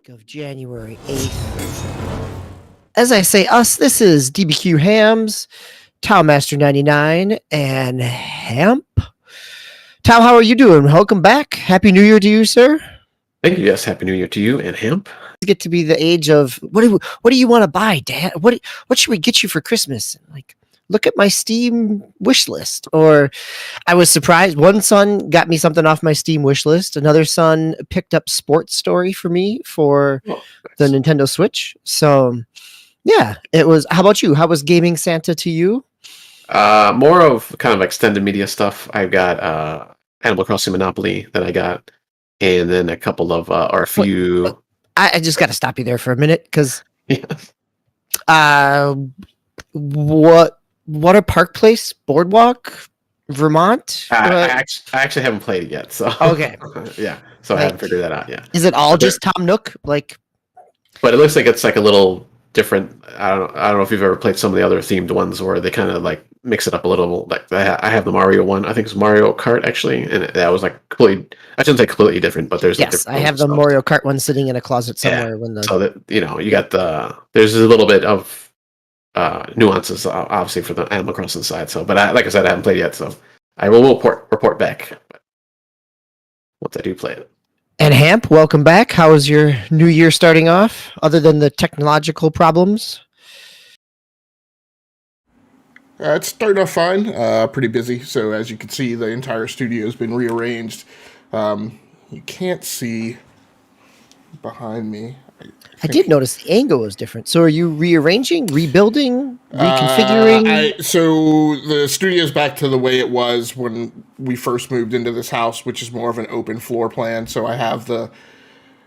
week of January 8th. As I say us, this is DBQ Hams, Towmaster99, and Hamp. Tow, how are you doing? Welcome back. Happy New Year to you, sir. Thank you. Yes, Happy New Year to you and Hamp. Get to be the age of what do you want to buy, Dad? What should we get you for Christmas? Like, look at my Steam wish list. Or I was surprised. One son got me something off my Steam wish list. Another son picked up Sports Story for me for the Nintendo Switch. So yeah, it was. How about you? How was gaming Santa to you? More of kind of extended media stuff. I've got Animal Crossing Monopoly that I got, and then a couple of or a few. I just got to stop you there for a minute because Yes. Water Park Place Boardwalk, Vermont. I actually haven't played it yet, so okay. Yeah, so I haven't figured that out yet. Is it all just Tom Nook? Like, but it looks like it's like a little different. I don't know if you've ever played some of the other themed ones where they kind of like mix it up a little. Like I have the Mario one. I think it's Mario Kart actually, and that was like completely. I shouldn't say completely different, but there's yes, I have the Mario Kart one sitting in a closet somewhere. Yeah. So that you got there's a little bit of nuances obviously for the Animal Crossing side. So, but like I said, I haven't played it yet, so I will report back once I do play it. And Hamp, welcome back. How is your new year starting off, other than the technological problems? It's starting off fine. Pretty busy. So as you can see, the entire studio has been rearranged. You can't see behind me. I did notice the angle was different. So are you rearranging, rebuilding, reconfiguring? So the studio's back to the way it was when we first moved into this house, which is more of an open floor plan. So I have the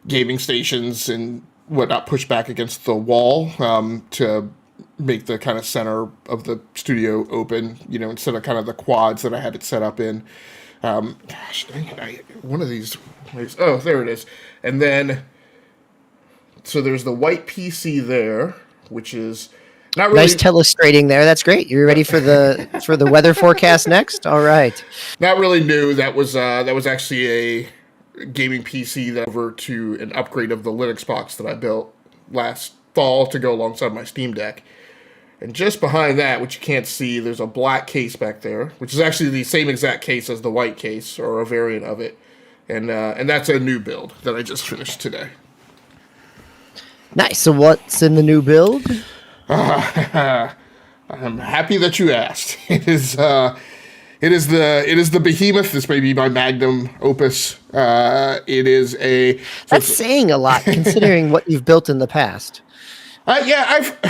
gaming stations and whatnot pushed back against the wall to make the kind of center of the studio open, instead of kind of the quads that I had it set up in. Gosh, dang it, one of these. Oh, there it is. And then, so there's the white PC there, which is not really nice telestrating there. That's great. You're ready for the weather forecast next. All right. Not really new. That was actually a gaming PC that over to an upgrade of the Linux box that I built last fall to go alongside my Steam Deck. And just behind that, which you can't see, there's a black case back there, which is actually the same exact case as the white case, or a variant of it. And that's a new build that I just finished today. Nice. So what's in the new build? I'm happy that you asked. It is the behemoth. This may be my magnum opus. It is a. That's saying a lot considering what you've built in the past. Yeah, I've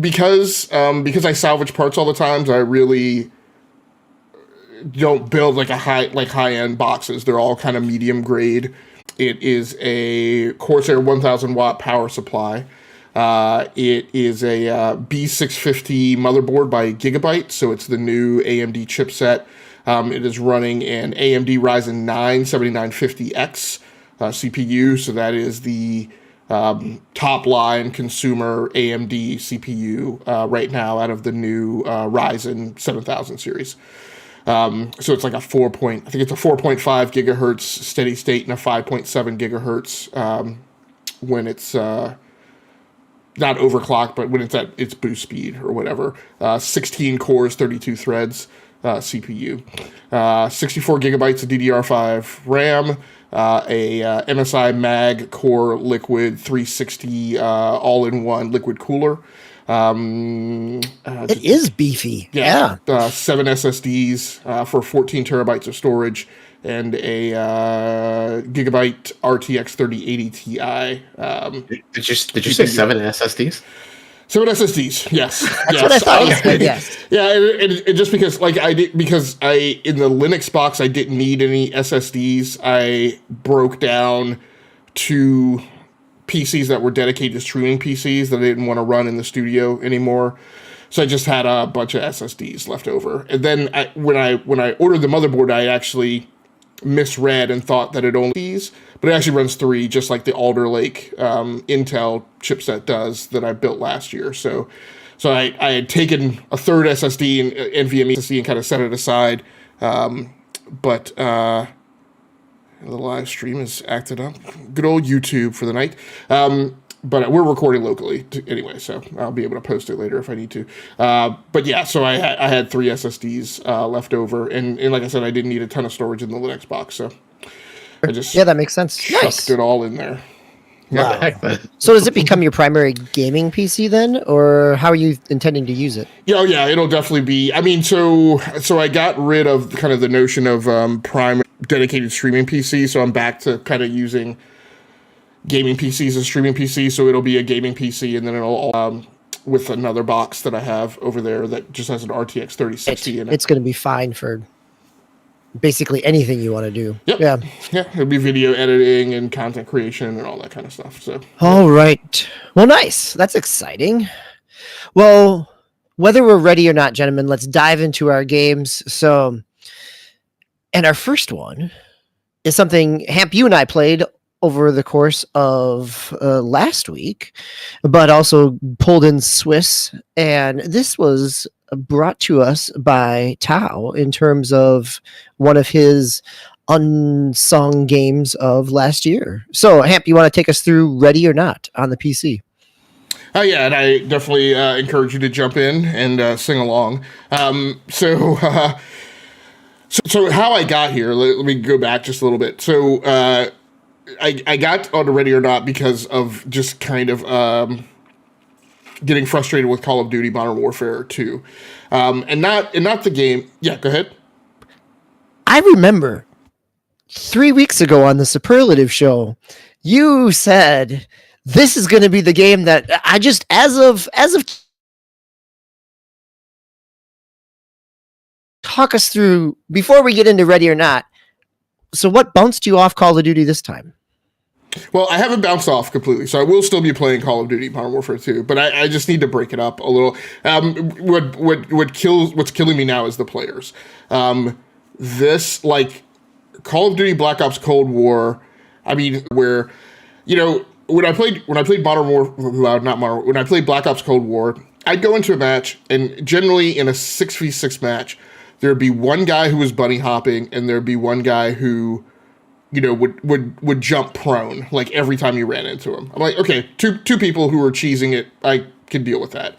because I salvage parts all the time. I really don't build like high end boxes. They're all kind of medium grade. It is a Corsair 1000 watt power supply. It is a B650 motherboard by Gigabyte, so it's the new AMD chipset. It is running an AMD Ryzen 9 7950X CPU, so that is the top line consumer AMD CPU right now out of the new Ryzen 7000 series. So it's like I think it's a 4.5 gigahertz steady state and a 5.7 gigahertz when it's not overclocked, but when it's at its boost speed or whatever. 16 cores, 32 threads CPU. 64 gigabytes of DDR5 RAM. A MSI Mag Core Liquid 360 all-in-one liquid cooler. It is beefy. Yeah. 7 SSDs for 14 terabytes of storage and a Gigabyte RTX 3080 Ti. Did you say 7 SSDs? 7 SSDs, yes. That's what I thought you said, yes. Yeah, and just because in the Linux box I didn't need any SSDs, I broke down 2 PCs that were dedicated to streaming PCs that I didn't want to run in the studio anymore. So I just had a bunch of SSDs left over. And then when I ordered the motherboard, I actually misread and thought that it only these, but it actually runs 3, just like the Alder Lake Intel chipset does that I built last year. So I had taken a third SSD and NVMe SSD and kind of set it aside. But The live stream is acted up. Good old YouTube for the night. But we're recording locally anyway, so I'll be able to post it later if I need to. But yeah, so I had 3 SSDs left over, and like I said, I didn't need a ton of storage in the Linux box, so I just that makes sense. chucked it all in there. What the heck, man? So does it become your primary gaming PC then, or how are you intending to use it? Yeah, it'll definitely be. I mean, so I got rid of kind of the notion of prime dedicated streaming PC, so I'm back to kind of using gaming PCs as streaming PCs. So it'll be a gaming PC, and then it'll with another box that I have over there that just has an RTX 3060 in it. It's going to be fine for basically anything you want to do. Yep. Yeah. It'll be video editing and content creation and all that kind of stuff. So. All right. Well, nice. That's exciting. Well, whether we're ready or not, gentlemen, let's dive into our games. So, and our first one is something, Hamp, you and I played over the course of last week, but also pulled in Swiss. And this was brought to us by Tao in terms of one of his unsung games of last year. So, Hamp, you want to take us through Ready or Not on the PC? Oh yeah, and I definitely encourage you to jump in and sing along. So how I got here, let me go back just a little bit. So I got onto Ready or Not because of just kind of getting frustrated with Call of Duty Modern Warfare 2. And not the game. Yeah, go ahead. I remember 3 weeks ago on the Superlative Show, you said this is going to be the game that I just, as of talk us through before we get into Ready or Not. So what bounced you off Call of Duty this time? Well, I haven't bounced off completely, so I will still be playing Call of Duty Modern Warfare 2, but I just need to break it up a little. What's killing me now is the players. This, like, Call of Duty Black Ops Cold War, I mean, where, you know, when I played when I played Black Ops Cold War, I'd go into a match, and generally in a 6v6 match, there'd be one guy who was bunny hopping, and there'd be one guy who, you know, would jump prone, like, every time you ran into him. I'm like, okay, two people who are cheesing it, I can deal with that.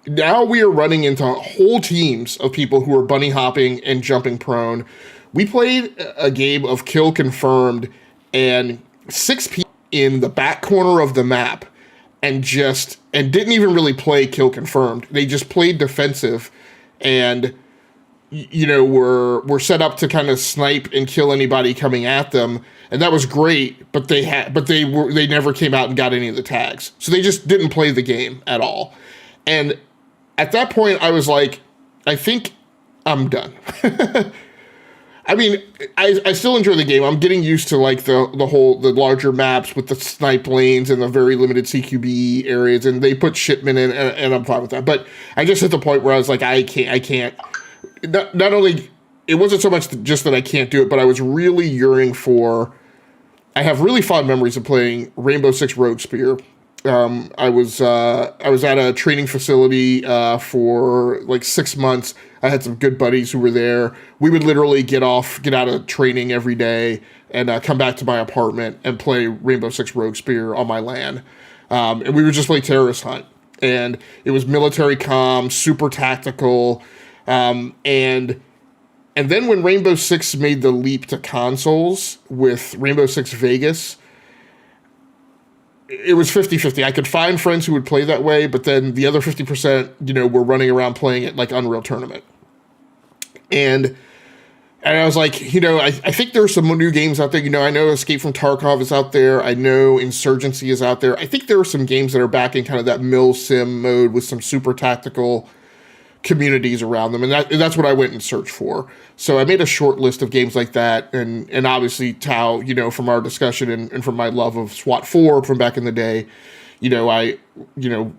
Now we are running into whole teams of people who are bunny hopping and jumping prone. We played a game of Kill Confirmed, and 6 people in the back corner of the map and didn't even really play Kill Confirmed. They just played defensive and, you know, were set up to kind of snipe and kill anybody coming at them, and that was great. But they never came out and got any of the tags, so they just didn't play the game at all. And at that point, I was like, I think I'm done. I mean, I still enjoy the game. I'm getting used to, like, the larger maps with the snipe lanes and the very limited CQB areas, and they put shipment in, and I'm fine with that. But I just hit the point where I was like, I can't. Not only, it wasn't so much just that I can't do it, but I was really yearning for. I have really fond memories of playing Rainbow Six Rogue Spear. I was at a training facility for like 6 months. I had some good buddies who were there. We would literally get out of training every day and come back to my apartment and play Rainbow Six Rogue Spear on my LAN. And we would just play Terrorist Hunt. And it was military comm, super tactical. And then when Rainbow Six made the leap to consoles with Rainbow Six Vegas, it was 50-50. I could find friends who would play that way, but then the other 50%, you know, were running around playing it like Unreal Tournament. And I was like, you know, I think there are some new games out there. You know, I know Escape from Tarkov is out there. I know Insurgency is out there. I think there are some games that are back in kind of that mil sim mode with some super tactical communities around them, and that's what I went and searched for. So I made a short list of games like that, and obviously Tao, you know, from our discussion and from my love of SWAT 4 from back in the day, you know,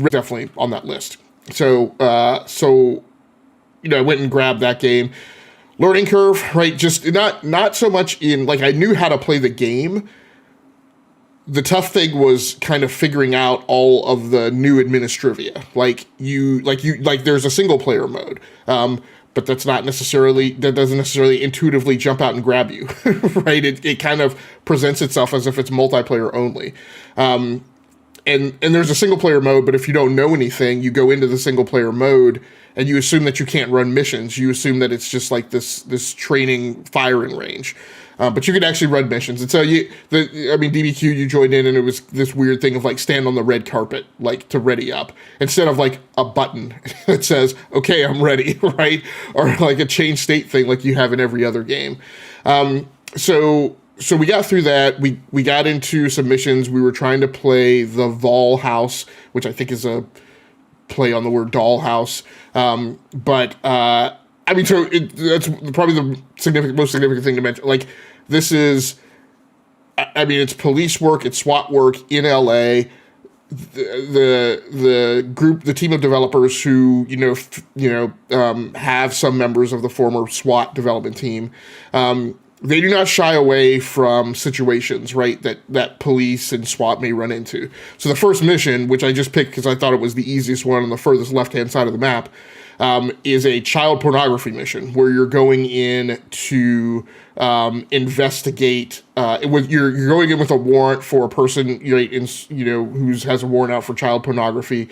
definitely on that list. So you know, I went and grabbed that game. Learning curve, right? Just not so much in, like, I knew how to play the game. The tough thing was kind of figuring out all of the new administrivia. Like there's a single player mode, but that doesn't necessarily intuitively jump out and grab you, right? It kind of presents itself as if it's multiplayer only. And there's a single player mode, but if you don't know anything, you go into the single player mode and you assume that you can't run missions. You assume that it's just like this training firing range. But you can actually run missions. And so DBQ, you joined in and it was this weird thing of like stand on the red carpet, like to ready up, instead of like a button that says, okay, I'm ready, right? Or like a change state thing like you have in every other game. So we got through that. We got into some missions. We were trying to play the Vol House, which I think is a play on the word dollhouse. So that's probably the most significant thing to mention. Like, this is, it's police work, it's SWAT work in LA. The team of developers who have some members of the former SWAT development team. They do not shy away from situations, right, that police and SWAT may run into. So the first mission, which I just picked because I thought it was the easiest one on the furthest left-hand side of the map, is a child pornography mission where you're going in to investigate. You're going in with a warrant for a person, who has a warrant out for child pornography.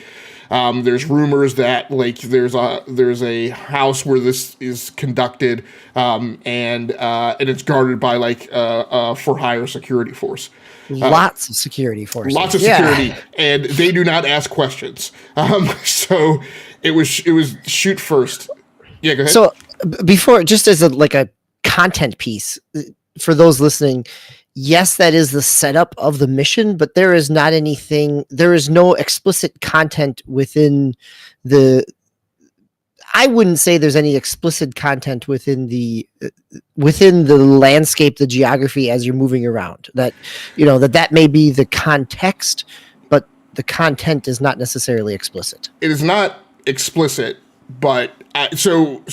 There's rumors that like there's a house where this is conducted, and it's guarded by like a for hire security force. Lots of security forces. Lots of security, and they do not ask questions. So it was shoot first. Yeah, go ahead. So before, just as a content piece for those listening, yes, that is the setup of the mission, but there is no explicit content within I wouldn't say there's any explicit content within the landscape, the geography as you're moving around. That that may be the context, but the content is not necessarily explicit. It is not explicit, but so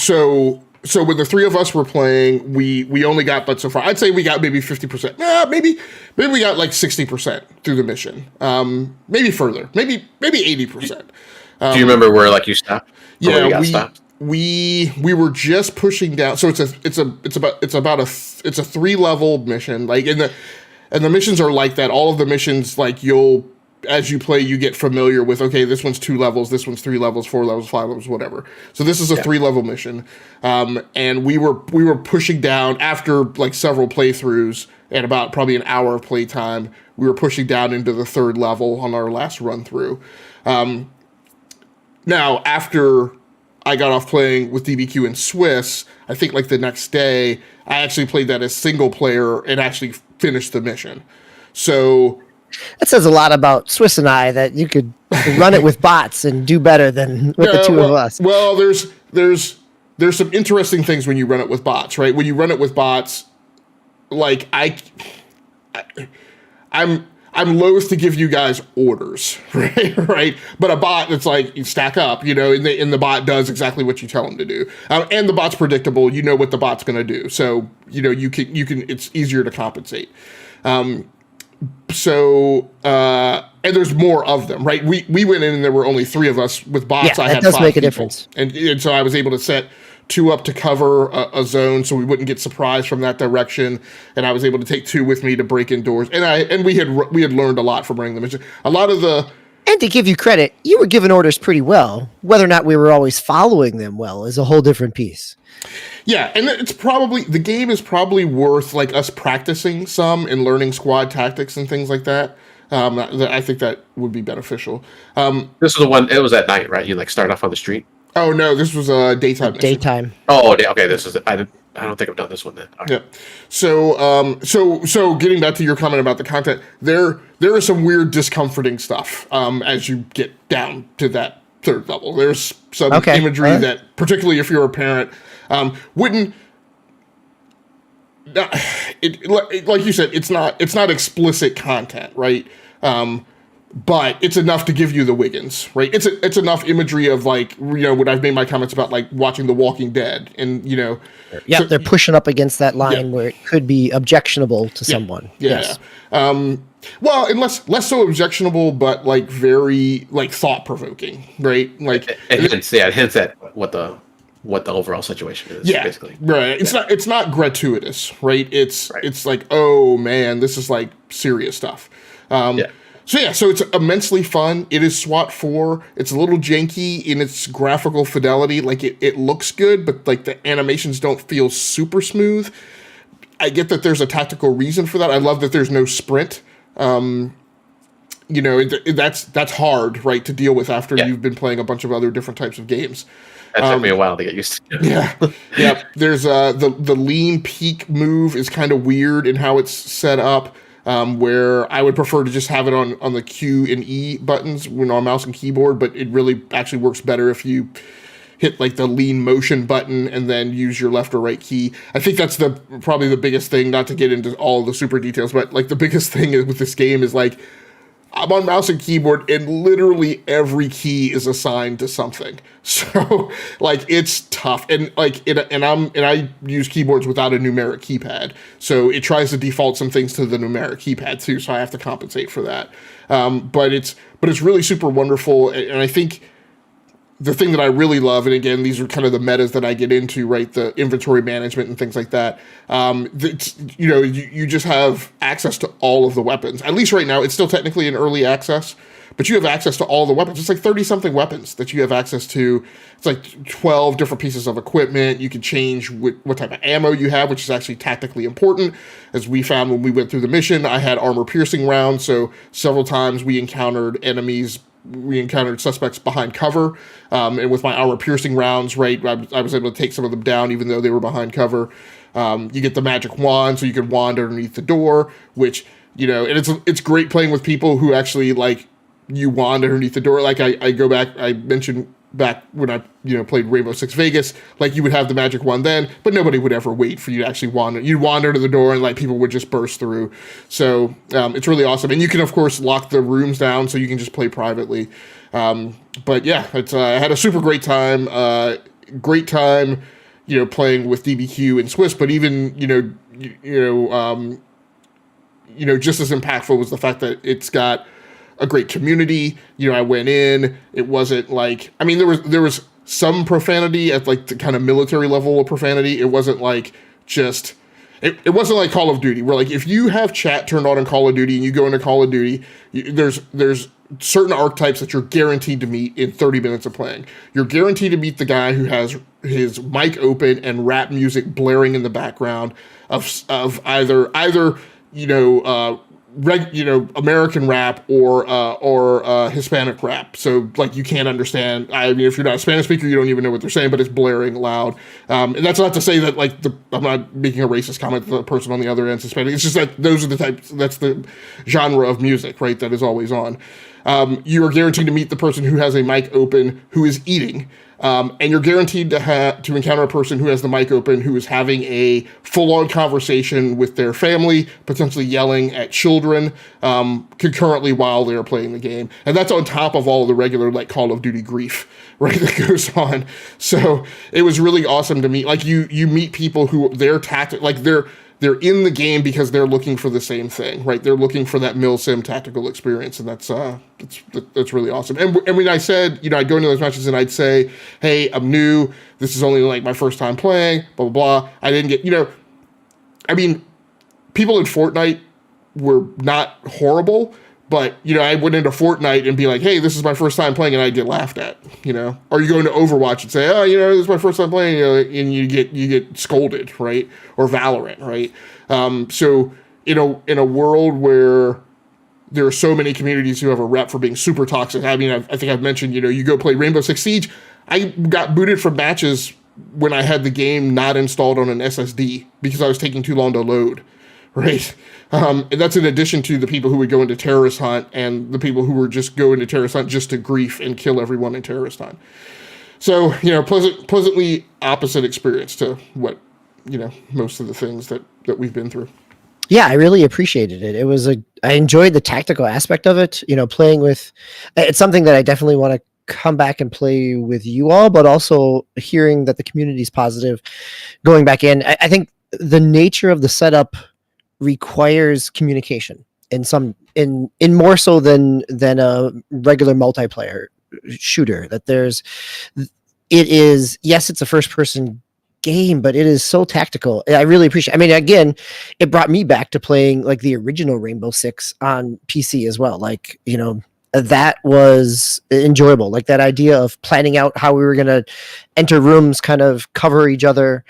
when the three of us were playing, we only got, but so far I'd say we got maybe 50%. Maybe we got like 60% through the mission. Maybe further. Maybe 80%. Do you remember where like you stopped? Yeah, we were just pushing down. So it's a 3-level mission. Like and the missions are like that. All of the missions, like as you play, you get familiar with, okay, this one's 2 levels, this one's 3 levels, 4 levels, 5 levels, whatever. So this is a 3-level mission. And we were pushing down after like several playthroughs and about probably an hour of playtime. We were pushing down into the 3rd level on our last run through. Now, after I got off playing with DBQ and Swiss, I think like the next day, I actually played that as single player and actually finished the mission. So that says a lot about Swiss and I, that you could run it with bots and do better than with the two of us. Well, there's some interesting things when you run it with bots, right? When you run it with bots, like I'm loath to give you guys orders, right? But a bot that's like, you stack up, and the bot does exactly what you tell him to do. And the bot's predictable. You know what the bot's going to do. So, you can, it's easier to compensate. And there's more of them, right? We went in and there were only 3 of us with bots. Yeah, I had does 5 make a people. difference. And so I was able to set 2 up to cover a zone so we wouldn't get surprised from that direction, and I was able to take 2 with me to break in doors, and we had learned a lot from running the mission. A lot of the, and to give you credit, you were giving orders pretty well. Whether or not we were always following them well is a whole different piece. Yeah, and the game is probably worth like us practicing some and learning squad tactics and things like that. I think that would be beneficial. This was the one. It was at night, right? You like start off on the street. Oh no, this was a daytime mission. Daytime. Oh, okay. This is. I don't think I've done this one then. Okay. Yeah. So getting back to your comment about the content, there is some weird, discomforting stuff as you get down to that 3rd level. There's some imagery that, particularly if you're a parent, wouldn't. Like you said, it's not explicit content, right? But it's enough to give you the Wiggins, right? It's enough imagery of like, when I've made my comments about like watching The Walking Dead, and yeah, so, they're pushing up against that line where it could be objectionable to someone. Yeah. Yes. Well, and less so objectionable, but like very like thought provoking, right? Like it hints at what the what the overall situation is. Yeah, basically. Right. It's not gratuitous, right? It's like, oh man, this is like serious stuff. So it's immensely fun. It is SWAT 4. It's a little janky in its graphical fidelity. Like it looks good, but like the animations don't feel super smooth. I get that there's a tactical reason for that. I love that there's no sprint. That's hard, right, to deal with after you've been playing a bunch of other different types of games. That took me a while to get used to. Yeah. There's the lean peak move is kind of weird in how it's set up. Where I would prefer to just have it on the Q and E buttons when on mouse and keyboard, but it really actually works better if you hit like the lean motion button and then use your left or right key. I think that's probably the biggest thing, not to get into all the super details, but like the biggest thing with this game is like, I'm on mouse and keyboard and literally every key is assigned to something. So like it's tough. And like I use keyboards without a numeric keypad. So it tries to default some things to the numeric keypad too. So I have to compensate for that. But it's really super wonderful. And I think the thing that I really love, and again, these are kind of the metas that I get into, right? The inventory management and things like that. You just have access to all of the weapons. At least right now, it's still technically in early access, but you have access to all the weapons. It's like 30-something weapons that you have access to. It's like 12 different pieces of equipment. You can change what type of ammo you have, which is actually tactically important. As we found when we went through the mission, I had armor-piercing rounds, so several times we encountered suspects behind cover, and with my armor-piercing rounds, right, I was able to take some of them down even though they were behind cover. You get the magic wand, so you can wand underneath the door, which, and it's great playing with people who actually, like, you wand underneath the door. Like, I go back, I mentioned back when I, played Rainbow Six Vegas, like, you would have the magic wand then, but nobody would ever wait for you to actually wander. You'd wander to the door and, like, people would just burst through. So, it's really awesome. And you can, of course, lock the rooms down so you can just play privately. But yeah, I had a super great time. Playing with DBQ and Swiss, but even, just as impactful was the fact that it's got a great community. I went in, it wasn't like, I mean, there was some profanity at like the kind of military level of profanity. It wasn't like just, it wasn't like Call of Duty, where like if you have chat turned on in Call of Duty and you go into Call of Duty, there's certain archetypes that you're guaranteed to meet in 30 minutes of playing. You're guaranteed to meet the guy who has his mic open and rap music blaring in the background of either American rap or Hispanic rap. So like you can't understand. I mean, if you're not a Spanish speaker, you don't even know what they're saying, but it's blaring loud. And that's not to say that like I'm not making a racist comment to the person on the other end Hispanic. It's just that that's the genre of music, right? That is always on. You are guaranteed to meet the person who has a mic open who is eating. And you're guaranteed to encounter a person who has the mic open, who is having a full-on conversation with their family, potentially yelling at children concurrently while they're playing the game. And that's on top of all the regular like Call of Duty grief, right, that goes on. So it was really awesome to meet. Like you meet people who they're in the game because they're looking for the same thing, right? They're looking for that milsim tactical experience, and that's really awesome. And when I said, I'd go into those matches and I'd say, hey, I'm new. This is only like my first time playing, blah, blah, blah. I didn't get, people in Fortnite were not horrible, but, I went into Fortnite and be like, hey, this is my first time playing, and I'd get laughed at, Or you go into Overwatch and say, oh, this is my first time playing, and you get scolded, right? Or Valorant, right? So, in a world where there are so many communities who have a rep for being super toxic, I mean, I think I've mentioned, you go play Rainbow Six Siege, I got booted from matches when I had the game not installed on an SSD because I was taking too long to load, right? And that's in addition to the people who would go into Terrorist Hunt and the people who were just go into Terrorist Hunt just to grief and kill everyone in Terrorist Hunt. So, pleasantly opposite experience to what, most of the things that we've been through. Yeah, I really appreciated it. I enjoyed the tactical aspect of it, playing with, it's something that I definitely want to come back and play with you all, but also hearing that the community is positive, going back in. I think the nature of the setup requires communication in more so than a regular multiplayer shooter, that it is, yes, it's a first person game, but it is so tactical. I really appreciate it. I mean, again, it brought me back to playing like the original Rainbow Six on PC as well. Like, you know, that was enjoyable. Like that idea of planning out how we were going to enter rooms, kind of cover each other,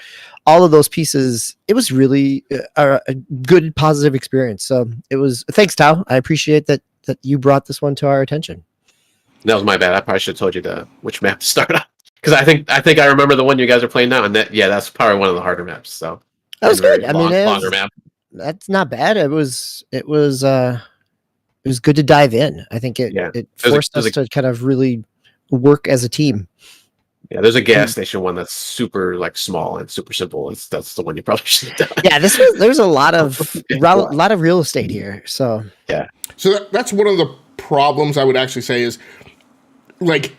all of those pieces. It was really a good, positive experience. So it was, thanks, Tao. I appreciate that you brought this one to our attention. That was my bad. I probably should have told you which map to start on. Because I think I remember the one you guys are playing now, and that's probably one of the harder maps. So that was good. I mean, longer map. That's not bad. It was good to dive in. I think it forced us to kind of really work as a team. Yeah, there's a gas station one that's super like small and super simple. That's the one you probably should have done. Yeah, there's a lot of real estate here. So yeah, so that's one of the problems I would actually say is like.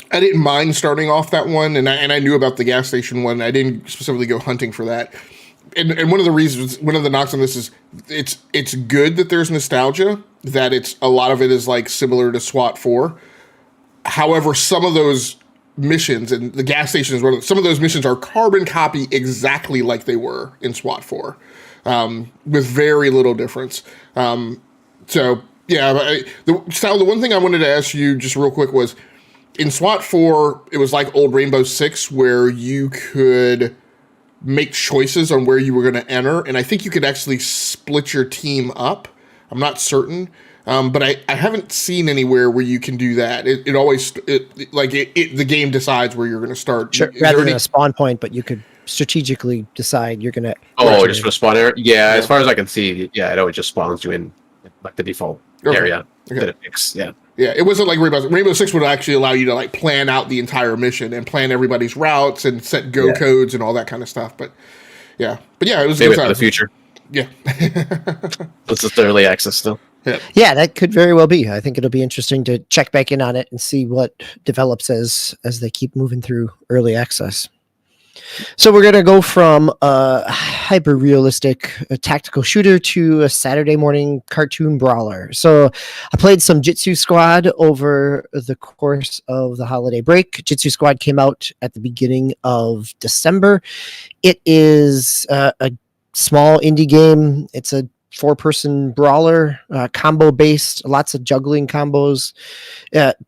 I didn't mind starting off that one, and I knew about the gas station one. I didn't specifically go hunting for that. And one of the knocks on this is it's good that there's nostalgia, that a lot of it is like similar to SWAT 4. However, some of those missions, and the gas station is some of those missions are carbon copy exactly like they were in SWAT 4, with very little difference. So yeah, the one thing I wanted to ask you just real quick was, in SWAT 4, it was like old Rainbow Six, where you could make choices on where you were going to enter, and I think you could actually split your team up. I'm not certain, but I haven't seen anywhere where you can do that. The game decides where you're going to start. Sure, rather than a spawn point, but you could strategically decide you're going to. Oh, just for a spawn area? Yeah, as far as I can see, it always just spawns you in like the default area that it picks. Yeah. Yeah, it wasn't like Rainbow Six would actually allow you to like plan out the entire mission and plan everybody's routes and set go codes and all that kind of stuff. But yeah, it was maybe for the future. Yeah, This is early access still. Yeah, that could very well be. I think it'll be interesting to check back in on it and see what develops as they keep moving through early access. So we're going to go from a hyper-realistic tactical shooter to a Saturday morning cartoon brawler. So I played some Jitsu Squad over the course of the holiday break. Jitsu Squad came out at the beginning of December. It is a small indie game. It's a 4-person brawler, combo-based, lots of juggling combos.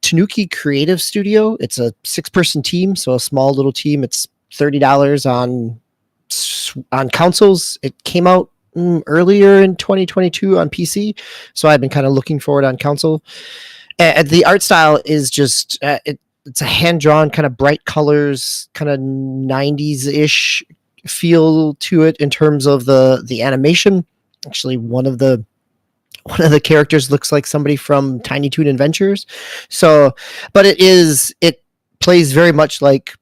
Tanuki Creative Studio. It's a 6-person team, so a small little team. It's $30 on consoles. It came out earlier in 2022 on PC, so I've been kind of looking for it on console. The art style is just it's a hand-drawn, kind of bright colors, kind of 90s-ish feel to it in terms of the animation. Actually, one of the characters looks like somebody from Tiny Toon Adventures. So, but it plays very much like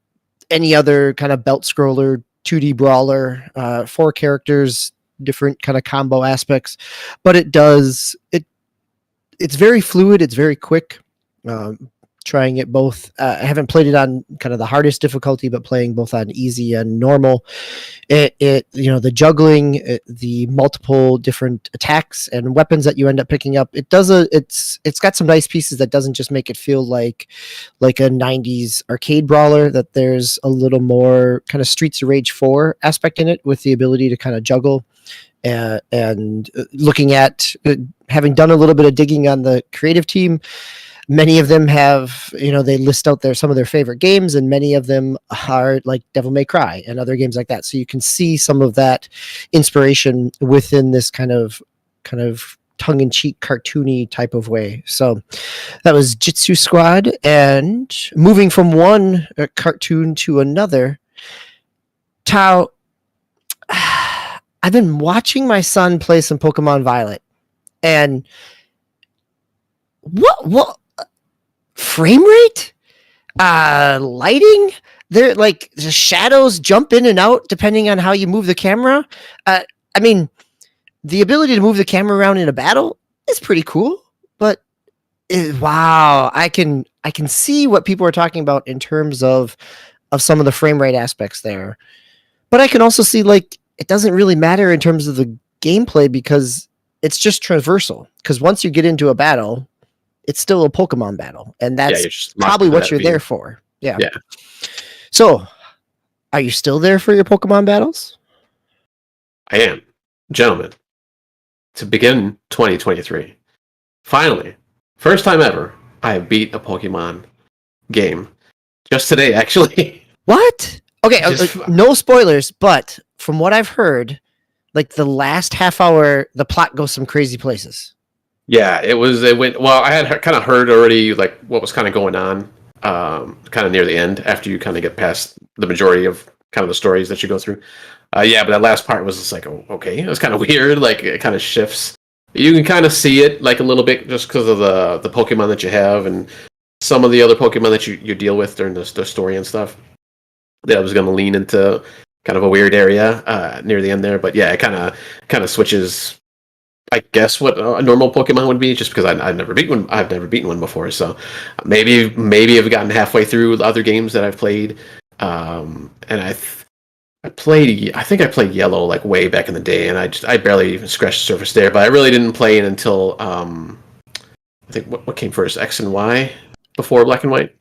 any other kind of belt scroller 2D brawler, 4 characters, different kind of combo aspects, but it's very fluid. It's very quick. Trying it both. I haven't played it on kind of the hardest difficulty, but playing both on easy and normal. The juggling, the multiple different attacks and weapons that you end up picking up. It's got some nice pieces that doesn't just make it feel like a 90s arcade brawler, that there's a little more kind of Streets of Rage 4 aspect in it, with the ability to kind of juggle. And looking at having done a little bit of digging on the creative team, many of them have, they list out some of their favorite games, and many of them are like Devil May Cry and other games like that. So you can see some of that inspiration within this kind of tongue-in-cheek, cartoony type of way. So that was Jitsu Squad. And moving from one cartoon to another, Tao, I've been watching my son play some Pokemon Violet, and what frame rate, lighting, they're like the shadows jump in and out depending on how you move the camera. I mean, the ability to move the camera around in a battle is pretty cool, but wow, I can see what people are talking about in terms of some of the frame rate aspects there. But I can also see, like, it doesn't really matter in terms of the gameplay, because it's just traversal. Because once you get into a battle, it's still a Pokemon battle, and that's probably what you're there for. Yeah. Yeah. So, are you still there for your Pokemon battles? I am. Gentlemen, to begin 2023, finally, first time ever, I have beat a Pokemon game. Just today, actually. What? Okay, Just no spoilers, but from what I've heard, like the last half hour, the plot goes some crazy places. Yeah, it went well. I had kind of heard already like what was kind of going on, kind of near the end after you kind of get past the majority of kind of the stories that you go through. Yeah, but that last part was just like, oh, okay, it was kind of weird. Like it kind of shifts. You can kind of see it like a little bit just because of the Pokemon that you have and some of the other Pokemon that you deal with during the story and stuff. That was going to lean into kind of a weird area near the end there, but yeah, it kind of switches. I guess what a normal Pokemon would be, just because I've never beaten one. I've never beaten one before, so maybe I've gotten halfway through the other games that I've played, and I played. I think I played Yellow like way back in the day, and I barely even scratched the surface there. But I really didn't play it until I think what came first, X and Y before Black and White,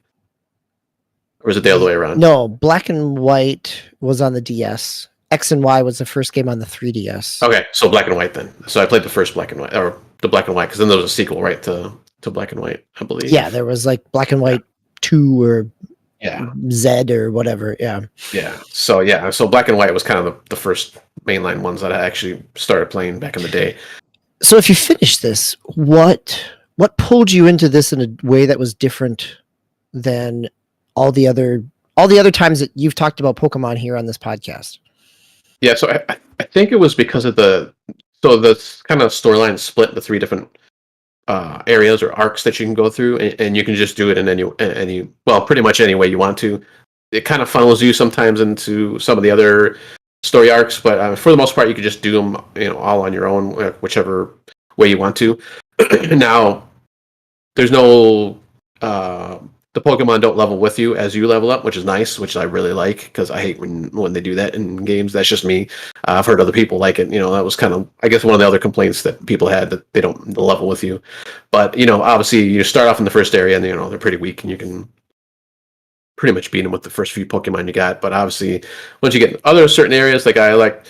or was it the other way around? No, Black and White was on the DS. X and Y was the first game on the 3DS. Okay, so Black and White then. So I played the first Black and White, or the Black and White, because then there was a sequel, right, to Black and White, I believe. Yeah, there was like Black and White 2 or Yeah. Z or whatever. Yeah. Yeah. So Black and White was kind of the first mainline ones that I actually started playing back in the day. So if you finish this, what pulled you into this in a way that was different than all the other times that you've talked about Pokemon here on this podcast? Yeah, so I think it was because of the kind of storyline split into three different areas or arcs that you can go through, and you can just do it in any pretty much any way you want to. It kind of funnels you sometimes into some of the other story arcs, but for the most part, you can just do them, all on your own, whichever way you want to. Now, there's no the Pokemon don't level with you as you level up, which is nice, which I really like, because I hate when they do that in games. That's just me. I've heard other people like it. That was kind of, I guess, one of the other complaints that people had, that they don't level with you. But obviously, you start off in the first area, and they're pretty weak, and you can pretty much beat them with the first few Pokemon you got. But obviously, once you get in other certain areas, like I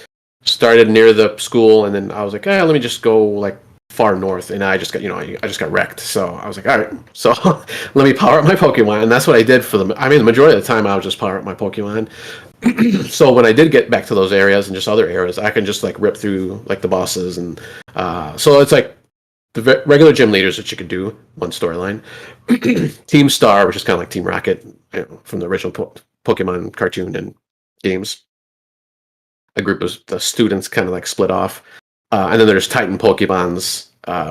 started near the school, and then I was like, let me just go like far north, and I just got wrecked. So I was like, all right, so let me power up my Pokemon, and that's what I did for them. I mean, the majority of the time I would just power up my Pokemon. So when I did get back to those areas and just other areas, I can just like rip through like the bosses, and so it's like the regular gym leaders that you could do, one storyline. Team Star, which is kind of like Team Rocket, from the original Pokemon cartoon and games. A group of the students kind of like split off. And then there's Titan Pokemons,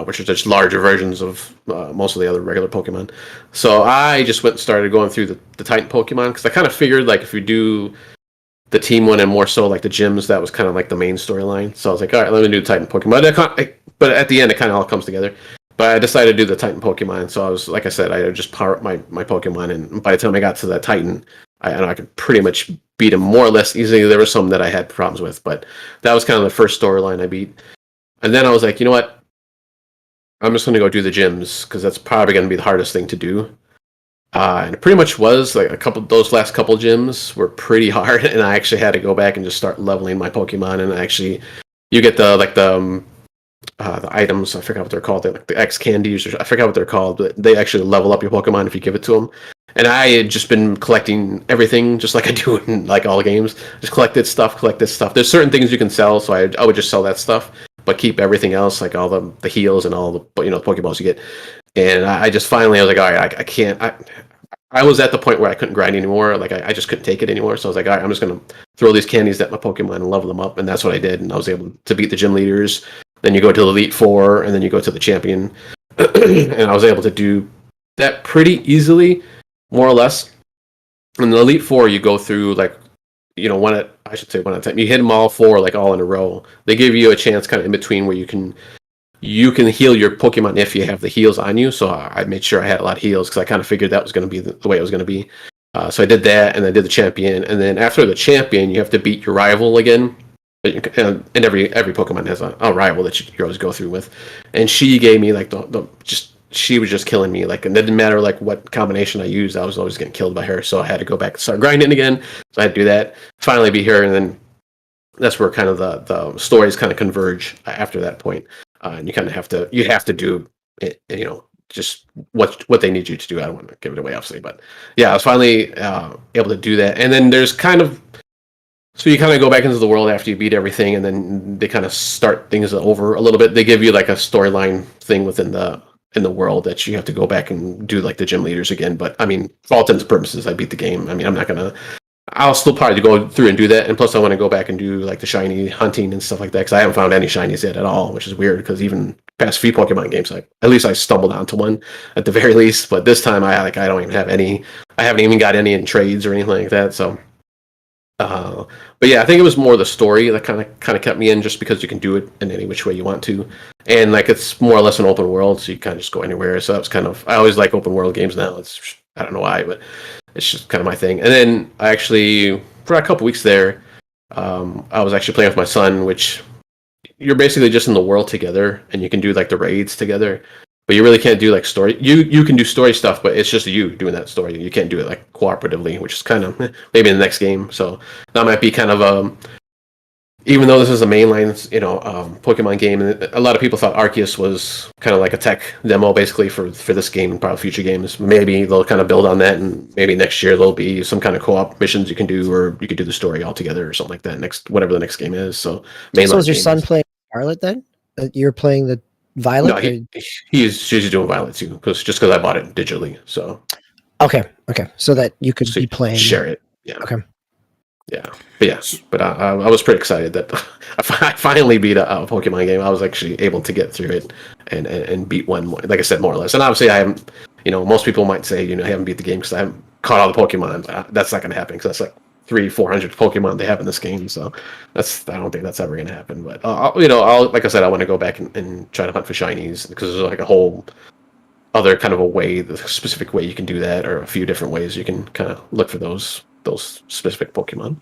which are just larger versions of most of the other regular Pokemon. So I just went and started going through the Titan Pokemon, because I kind of figured like if you do the team one and more so like the gyms, that was kind of like the main storyline. So I was like, all right, let me do the Titan Pokemon. But at the end, it kind of all comes together. But I decided to do the Titan Pokemon. So I was, like I said, I just power up my Pokemon, and by the time I got to that Titan, I could pretty much beat him more or less easily. There were some that I had problems with, but that was kind of the first storyline I beat. And then I was like, you know what? I'm just going to go do the gyms, because that's probably going to be the hardest thing to do. And it pretty much was like those last couple gyms were pretty hard, and I actually had to go back and just start leveling my Pokemon. And actually, you get the items. I forgot what they're called. They're like the X candies, or I forgot what they're called. But they actually level up your Pokemon if you give it to them. And I had just been collecting everything, just like I do in like all games. Just collect this stuff. There's certain things you can sell, so I would just sell that stuff, but keep everything else, like all the heals and all the Pokeballs you get. And I just finally, I was like, all right, I can't. I was at the point where I couldn't grind anymore. Like I just couldn't take it anymore. So I was like, all right, I'm just gonna throw these candies at my Pokemon and level them up. And that's what I did. And I was able to beat the gym leaders. Then you go to the Elite Four, and then you go to the Champion. And I was able to do that pretty easily, more or less. In the Elite Four, you go through like, one at a time. You hit them all four, like all in a row. They give you a chance kind of in between where you can heal your Pokemon if you have the heals on you. So I made sure I had a lot of heals, because I kind of figured that was going to be the way it was going to be. So I did that, and I did the Champion. And then after the Champion, you have to beat your rival again. And every Pokemon has a rival that you always go through with. And she gave me like the just she was just killing me. Like, it didn't matter like what combination I used, I was always getting killed by her. So I had to go back and start grinding again. So I had to do that. Finally beat her, and then that's where kind of the stories kind of converge after that point. And you kind of have to do it, just what they need you to do. I don't want to give it away, obviously, but yeah, I was finally able to do that. And then there's kind of, so you kind of go back into the world after you beat everything, and then they kind of start things over a little bit. They give you like a storyline thing within the world that you have to go back and do like the gym leaders again. But I mean, for all intents and purposes, I beat the game. I mean, I'll still probably go through and do that. And plus I want to go back and do like the shiny hunting and stuff like that, because I haven't found any shinies yet at all, which is weird, because even past few Pokemon games, like at least I stumbled onto one at the very least. But this time I don't even have any. I haven't even got any in trades or anything like that. So but yeah, I think it was more the story that kind of kept me in, just because you can do it in any which way you want to, and like it's more or less an open world, so you kind of just go anywhere. So that's kind of, I always like open world games now. It's, I don't know why, but it's just kind of my thing. And then I actually, for a couple weeks there, I was actually playing with my son, which you're basically just in the world together, and you can do like the raids together. But you really can't do like story. You can do story stuff, but it's just you doing that story. You can't do it like cooperatively, which is kind of maybe in the next game. So that might be kind of even though this is a mainline, Pokemon game, and a lot of people thought Arceus was kind of like a tech demo basically for this game and probably future games. Maybe they'll kind of build on that, and maybe next year there'll be some kind of co-op missions you can do, or you could do the story all together or something like that. Whatever the next game is. So is your son playing Scarlet then? You're playing the Violet? No, she's doing Violet too, because I bought it digitally. So okay, so that you could be playing, share it. Yeah. Okay. Yeah, but I was pretty excited that I finally beat a Pokemon game. I was actually able to get through it and beat one more, like I said, more or less. And obviously, I haven't. Most people might say, I haven't beat the game because I haven't caught all the Pokemon. But that's not going to happen, because that's like 300-400 Pokemon they have in this game. So I don't think that's ever going to happen. But I'll like I said, I want to go back and try to hunt for shinies, because there's like a whole other kind of a way, the specific way you can do that, or a few different ways you can kind of look for those specific Pokemon.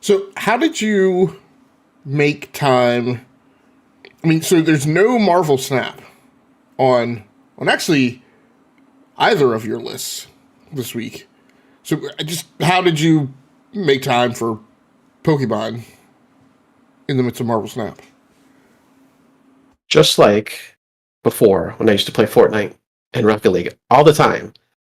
So how did you make time? I mean, so there's no Marvel Snap on actually either of your lists this week. So how did you make time for Pokemon in the midst of Marvel Snap? Just like before, when I used to play Fortnite and Rocket League all the time,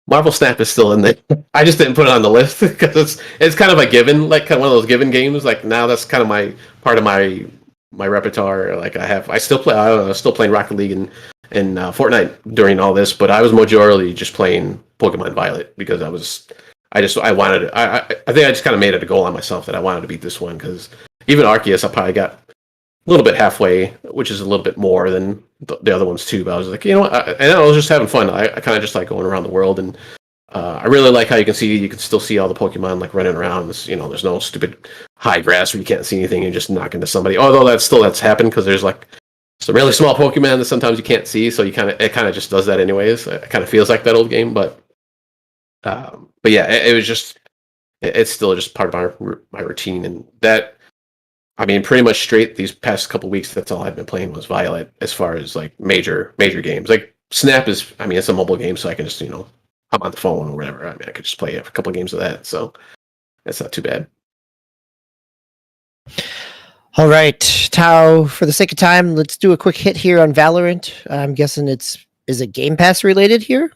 Marvel Snap is still in there. I just didn't put it on the list because it's kind of a given, like kind of one of those given games. Like now, that's kind of my part of my repertoire. Like I still play. I was still playing Rocket League and Fortnite during all this, but I was majorly just playing Pokemon Violet, because I wanted. I think I just kind of made it a goal on myself that I wanted to beat this one, because even Arceus, I probably got a little bit halfway, which is a little bit more than the other ones too. But I was like, and I was just having fun. I kind of just like going around the world, and I really like how you can still see all the Pokemon like running around. There's no stupid high grass where you can't see anything and just knock into somebody. Although that's happened, because there's like some really small Pokemon that sometimes you can't see, so it kind of just does that anyways. It kind of feels like that old game, but yeah, it was just, it's still just part of my routine. And that, I mean, pretty much straight these past couple weeks, that's all I've been playing was Violet, as far as like major games. Like Snap is, I mean, it's a mobile game, so I can just, I'm on the phone or whatever. I mean, I could just play a couple of games of that, so that's not too bad. All right, Tao, for the sake of time, let's do a quick hit here on Valorant. I'm guessing is it Game Pass related here?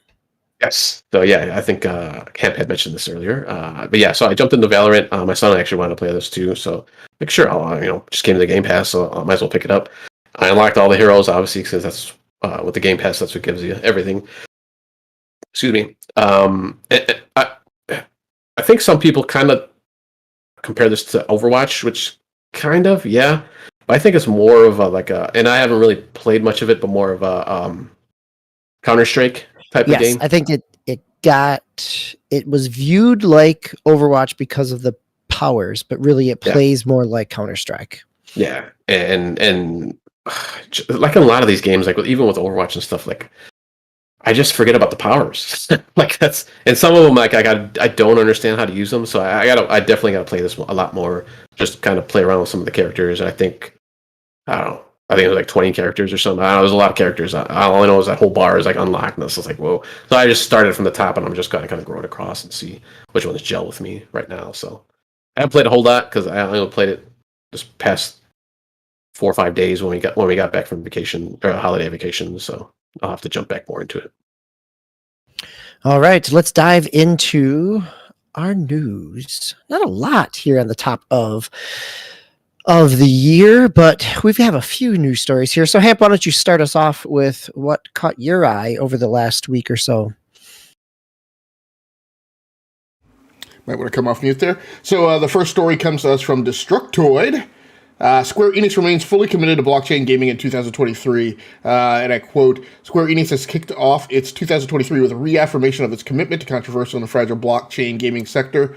Yes. So yeah, I think Kemp had mentioned this earlier. But yeah, so I jumped into Valorant. My son actually wanted to play this too, so like sure, I'll just came to the Game Pass, so I might as well pick it up. I unlocked all the heroes, obviously, because that's with the Game Pass. That's what gives you everything. Excuse me. I think some people kind of compare this to Overwatch, which kind of, yeah. But I think it's more of and I haven't really played much of it, but more of a Counter-Strike type of game. I think it was viewed like Overwatch because of the powers, but really it plays more like Counter-Strike. Yeah, and like in a lot of these games, like even with Overwatch and stuff, like I just forget about the powers. Like that's, and some of them like I don't understand how to use them, so I definitely gotta play this a lot more. Just kind of play around with some of the characters, and I think I don't know. I think it was like 20 characters or something. I don't know, there's a lot of characters. I only know is that whole bar is like unlocked, and this is like, whoa. So I just started from the top, and I'm just gonna kind of grow it across and see which ones gel with me right now. So I haven't played a whole lot because I only played it this past 4 or 5 days when we got back from vacation or holiday vacation. So I'll have to jump back more into it. All right, let's dive into our news. Not a lot here on the top of the year, but we have a few news stories here. So, Hamp, why don't you start us off with what caught your eye over the last week or so? Might want to come off mute there. So the first story comes to us from Destructoid. Square Enix remains fully committed to blockchain gaming in 2023. And I quote, Square Enix has kicked off its 2023 with a reaffirmation of its commitment to controversial and fragile blockchain gaming sector.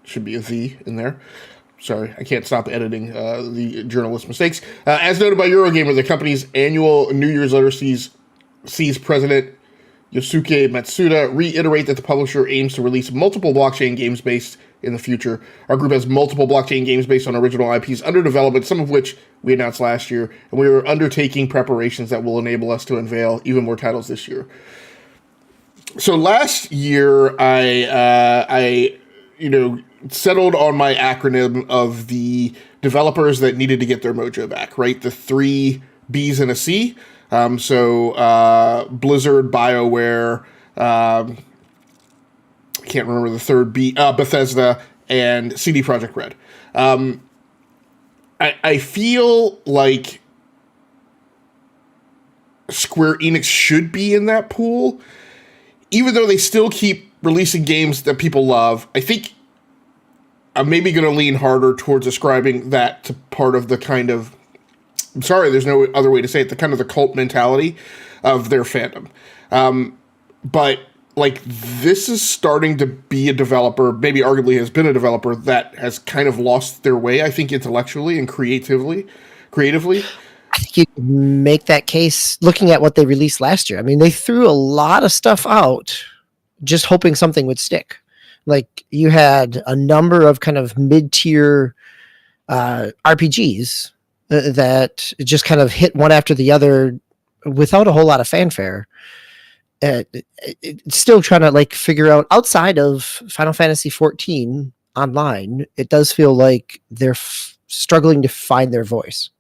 Should be a V in there. Sorry, I can't stop editing the journalist mistakes. As noted by Eurogamer, the company's annual New Year's letter sees President Yosuke Matsuda reiterate that the publisher aims to release multiple blockchain games based in the future. Our group has multiple blockchain games based on original IPs under development, some of which we announced last year, and we are undertaking preparations that will enable us to unveil even more titles this year. So last year, I settled on my acronym of the developers that needed to get their mojo back, right? The 3 B's and a C. So Blizzard, BioWare, I can't remember the third B, Bethesda, and CD Projekt Red. I feel like Square Enix should be in that pool, even though they still keep releasing games that people love. I think I'm maybe going to lean harder towards ascribing that to part of the kind of, I'm sorry, there's no other way to say it, the kind of the cult mentality of their fandom. But like, this is starting to be a developer, maybe arguably has been a developer that has kind of lost their way, I think, intellectually and creatively. I think you can make that case looking at what they released last year. I mean, they threw a lot of stuff out just hoping something would stick. Like, you had a number of kind of mid-tier RPGs that just kind of hit one after the other without a whole lot of fanfare. It's still trying to like figure out outside of Final Fantasy 14 online. It does feel like they're struggling to find their voice.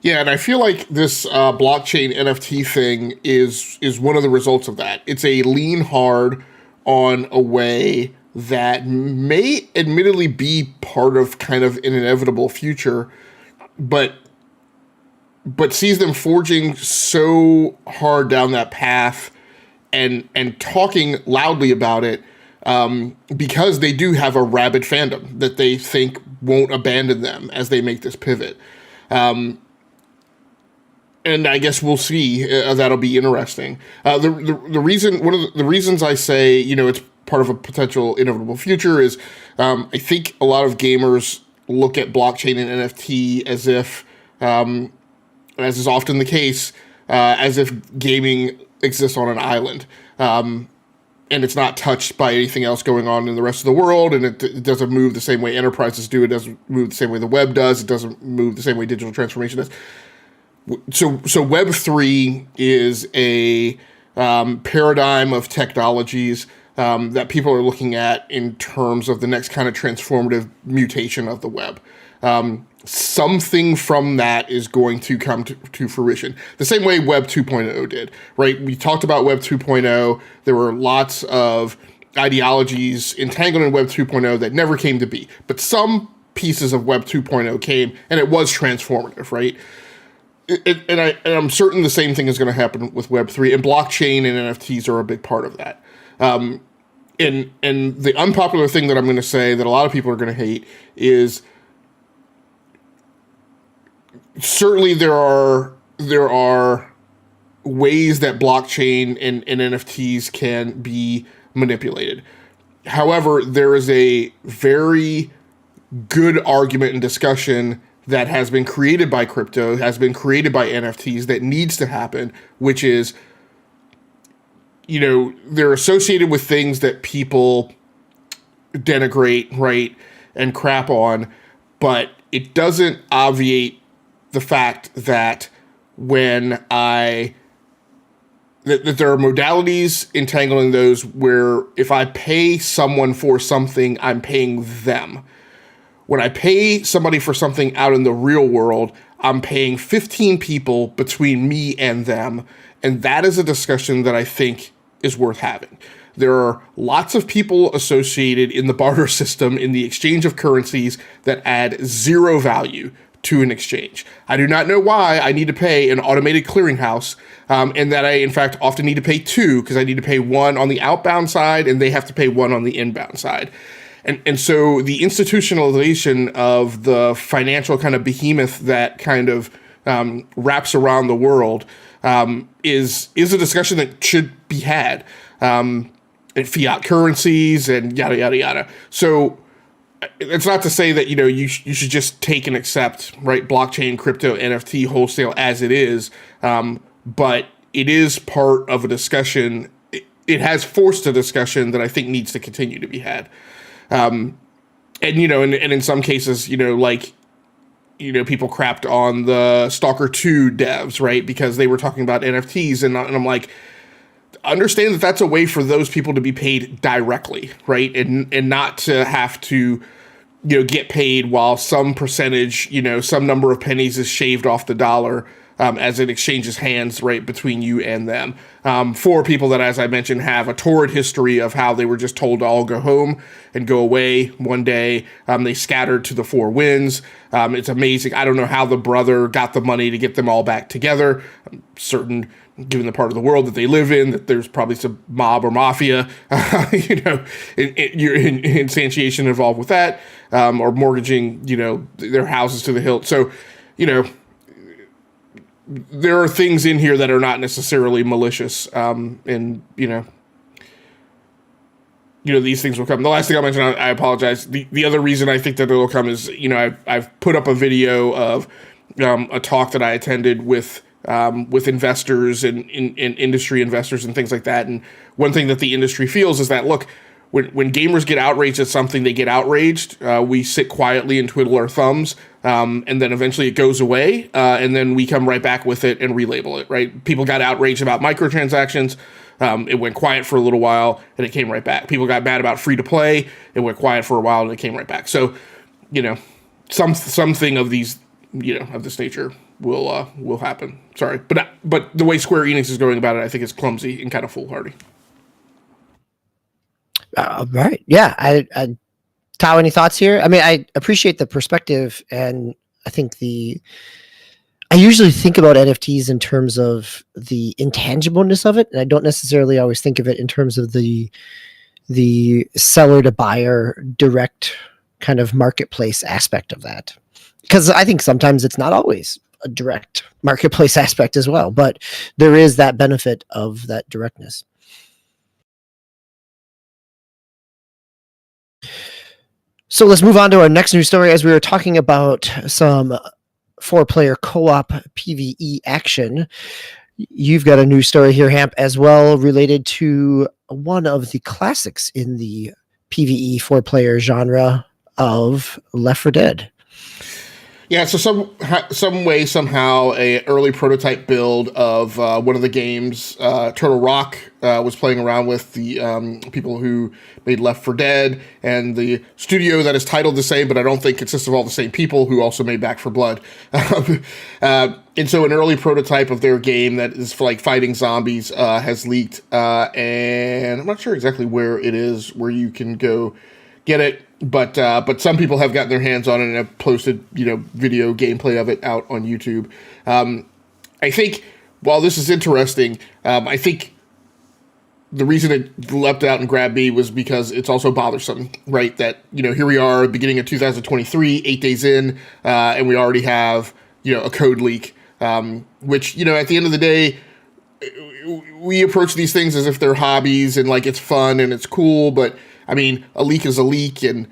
Yeah, and I feel like this blockchain NFT thing is one of the results of that. It's a lean hard on a way that may admittedly be part of kind of an inevitable future, but sees them forging so hard down that path and talking loudly about it because they do have a rabid fandom that they think won't abandon them as they make this pivot. And I guess we'll see. That'll be interesting. The reason, one of the reasons I say, it's part of a potential inevitable future is I think a lot of gamers look at blockchain and NFT as if, as is often the case, as if gaming exists on an island. And it's not touched by anything else going on in the rest of the world, and it doesn't move the same way enterprises do. It doesn't move the same way the web does. It doesn't move the same way digital transformation does. So Web3 is a paradigm of technologies that people are looking at in terms of the next kind of transformative mutation of the web. Something from that is going to come to fruition. The same way Web 2.0 did, right? We talked about Web 2.0. There were lots of ideologies entangled in Web 2.0 that never came to be. But some pieces of Web 2.0 came, and it was transformative, right? And I'm certain the same thing is going to happen with Web 3, and blockchain and NFTs are a big part of that. And the unpopular thing that I'm going to say that a lot of people are going to hate is certainly there are ways that blockchain and NFTs can be manipulated. However, there is a very good argument and discussion that has been created by crypto, has been created by NFTs that needs to happen, which is, they're associated with things that people denigrate, right, and crap on, but it doesn't obviate the fact that when that there are modalities entangling those where if I pay someone for something, I'm paying them. When I pay somebody for something out in the real world, I'm paying 15 people between me and them. And that is a discussion that I think is worth having. There are lots of people associated in the barter system, in the exchange of currencies, that add zero value to an exchange. I do not know why I need to pay an automated clearinghouse, and that I, in fact, often need to pay two, because I need to pay one on the outbound side and they have to pay one on the inbound side. And so the institutionalization of the financial kind of behemoth that kind of wraps around the world is a discussion that should be had. And fiat currencies and yada, yada, yada. So it's not to say that, you should just take and accept, right, blockchain, crypto, NFT, wholesale as it is. But it is part of a discussion. It has forced a discussion that I think needs to continue to be had. And in some cases, people crapped on the Stalker 2 devs, right? Because they were talking about NFTs, and I'm like, understand that that's a way for those people to be paid directly, right? And not to have to, get paid while some percentage, some number of pennies is shaved off the dollar as it exchanges hands, right, between you and them. For people that, as I mentioned, have a torrid history of how they were just told to all go home and go away one day. They scattered to the four winds. It's amazing. I don't know how the brother got the money to get them all back together. I'm certain, given the part of the world that they live in, that there's probably some mob or mafia, instantiation involved with that, or mortgaging, their houses to the hilt. So, there are things in here that are not necessarily malicious, and these things will come. The last thing I'll mention, I apologize. The other reason I think that it'll come is, I've put up a video of a talk that I attended with investors and industry investors and things like that. And one thing that the industry feels is that, look, when gamers get outraged at something, they get outraged. We sit quietly and twiddle our thumbs, and then eventually it goes away, and then we come right back with it and relabel it, right? People got outraged about microtransactions. It went quiet for a little while, and it came right back. People got mad about free-to-play. It went quiet for a while, and it came right back. So, something of these, of this nature will happen. Sorry, but the way Square Enix is going about it, I think is clumsy and kind of foolhardy. Right. Yeah. I Tao, any thoughts here? I mean, I appreciate the perspective, and I think I usually think about NFTs in terms of the intangibleness of it, and I don't necessarily always think of it in terms of the seller to buyer direct kind of marketplace aspect of that. Because I think sometimes it's not always a direct marketplace aspect as well, but there is that benefit of that directness. So let's move on to our next news story, as we were talking about some 4-player co-op PvE action. You've got a news story here, Hamp, as well, related to one of the classics in the PvE 4-player genre of Left 4 Dead. Yeah, so some way, somehow, a early prototype build of one of the games, Turtle Rock, was playing around with the people who made Left 4 Dead, and the studio that is titled the same, but I don't think consists of all the same people who also made Back 4 Blood. And so an early prototype of their game that is for, like, fighting zombies has leaked, and I'm not sure exactly where it is, where you can go get it. But some people have gotten their hands on it and have posted, video gameplay of it out on YouTube. I think while this is interesting, I think the reason it leapt out and grabbed me was because it's also bothersome, right? That, here we are, beginning of 2023, 8 days in, and we already have, a code leak, which, at the end of the day, we approach these things as if they're hobbies and, like, it's fun and it's cool, but I mean, a leak is a leak, and,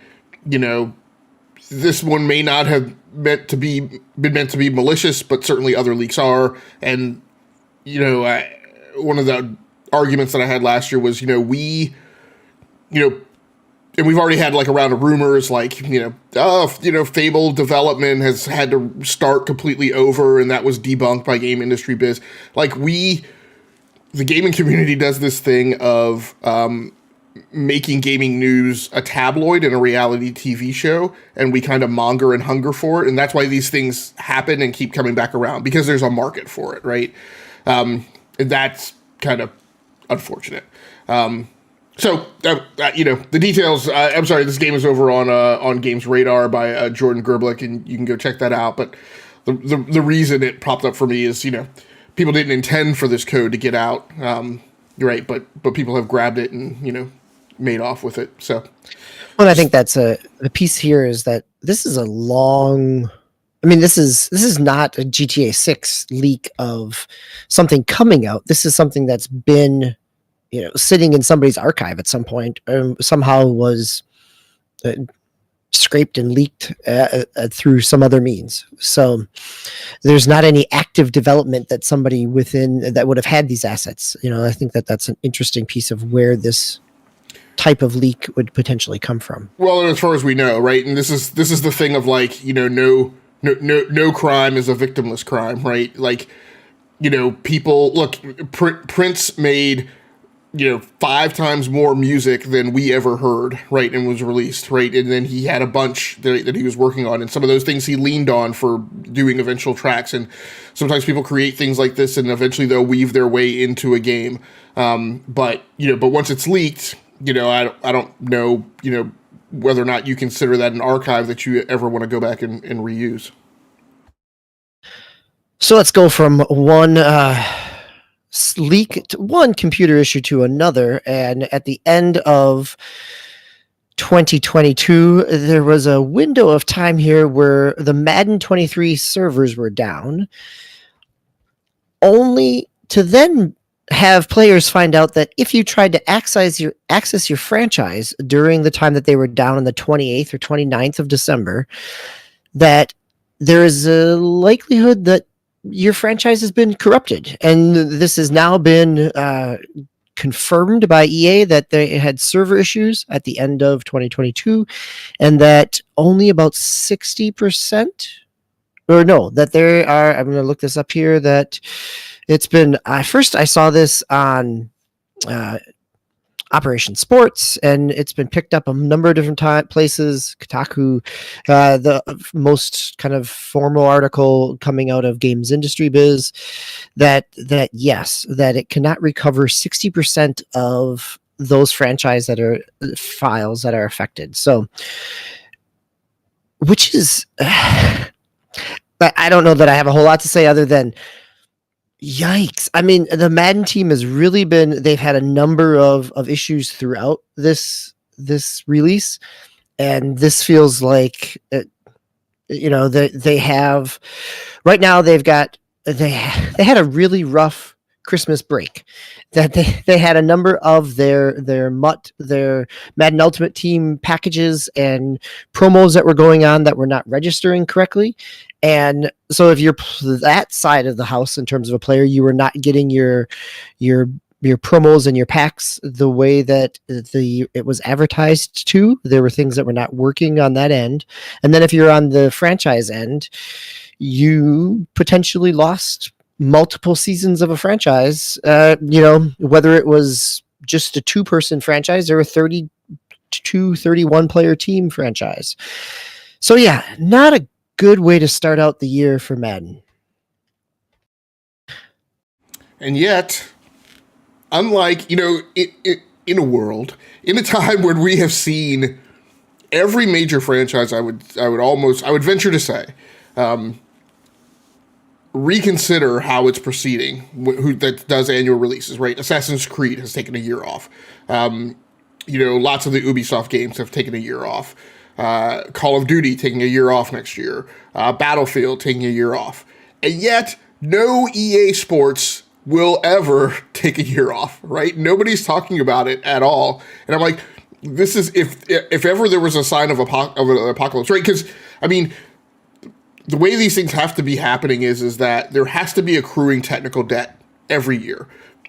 this one may not have been meant to be malicious, but certainly other leaks are. And, one of the arguments that I had last year was, we and we've already had like a round of rumors, like, Fable development has had to start completely over, and that was debunked by Game Industry Biz. Like, the gaming community does this thing of making gaming news a tabloid and a reality TV show, and we kind of monger and hunger for it, and that's why these things happen and keep coming back around, because there's a market for it, right? And that's kind of unfortunate. The details. I'm sorry, this game is over on Games Radar by Jordan Gerblick, and you can go check that out. But the reason it popped up for me is, people didn't intend for this code to get out, right? But people have grabbed it and made off with it. So, well, I think that's the piece here is that this is a long. I mean, this is not a GTA 6 leak of something coming out. This is something that's been, sitting in somebody's archive at some point, somehow was scraped and leaked through some other means. So there's not any active development that somebody within that would have had these assets. I think that's an interesting piece of where this type of leak would potentially come from. Well, as far as we know, right? And this is the thing of like, no crime is a victimless crime, right? Like, people look. Prince made 5 times more music than we ever heard, right, and was released, right, and then he had a bunch that he was working on, and some of those things he leaned on for doing eventual tracks. And sometimes people create things like this, and eventually they'll weave their way into a game. But once it's leaked, I don't know, whether or not you consider that an archive that you ever want to go back and reuse. So let's go from one leak to one computer issue to another. And at the end of 2022, there was a window of time here where the Madden 23 servers were down, only to then have players find out that if you tried to access your franchise during the time that they were down on the 28th or 29th of December, that there is a likelihood that your franchise has been corrupted. And this has now been confirmed by EA that they had server issues at the end of 2022, and that only about 60%, or no, that there are, I'm going to look this up here, that it's been, first I saw this on Operation Sports, and it's been picked up a number of different places. Kotaku, the most kind of formal article coming out of Games Industry Biz, that yes, that it cannot recover 60% of those franchise that are files that are affected. So, which is, but I don't know that I have a whole lot to say other than, yikes. I mean, the Madden team has really been, they've had a number of issues throughout this release, and this feels like, they have, right now they've got, they had a really rough Christmas break, that they had a number of their Madden Ultimate Team packages and promos that were going on that were not registering correctly. And so if you're that side of the house in terms of a player, you were not getting your promos and your packs the way that it was advertised to. There were things that were not working on that end. And then if you're on the franchise end, you potentially lost multiple seasons of a franchise, whether it was just a 2-person franchise or a 31 player team franchise. So yeah, not a good way to start out the year for Madden. And yet, unlike, in a world, in a time when we have seen every major franchise, I would venture to say, reconsider how it's proceeding, who that does annual releases, right? Assassin's Creed has taken a year off. Lots of the Ubisoft games have taken a year off. Call of Duty taking a year off next year. Battlefield taking a year off. And yet, no EA Sports will ever take a year off, right? Nobody's talking about it at all. And I'm like, this is, if ever there was a sign of an apocalypse, right? Because, I mean, the way these things have to be happening is that there has to be accruing technical debt every year.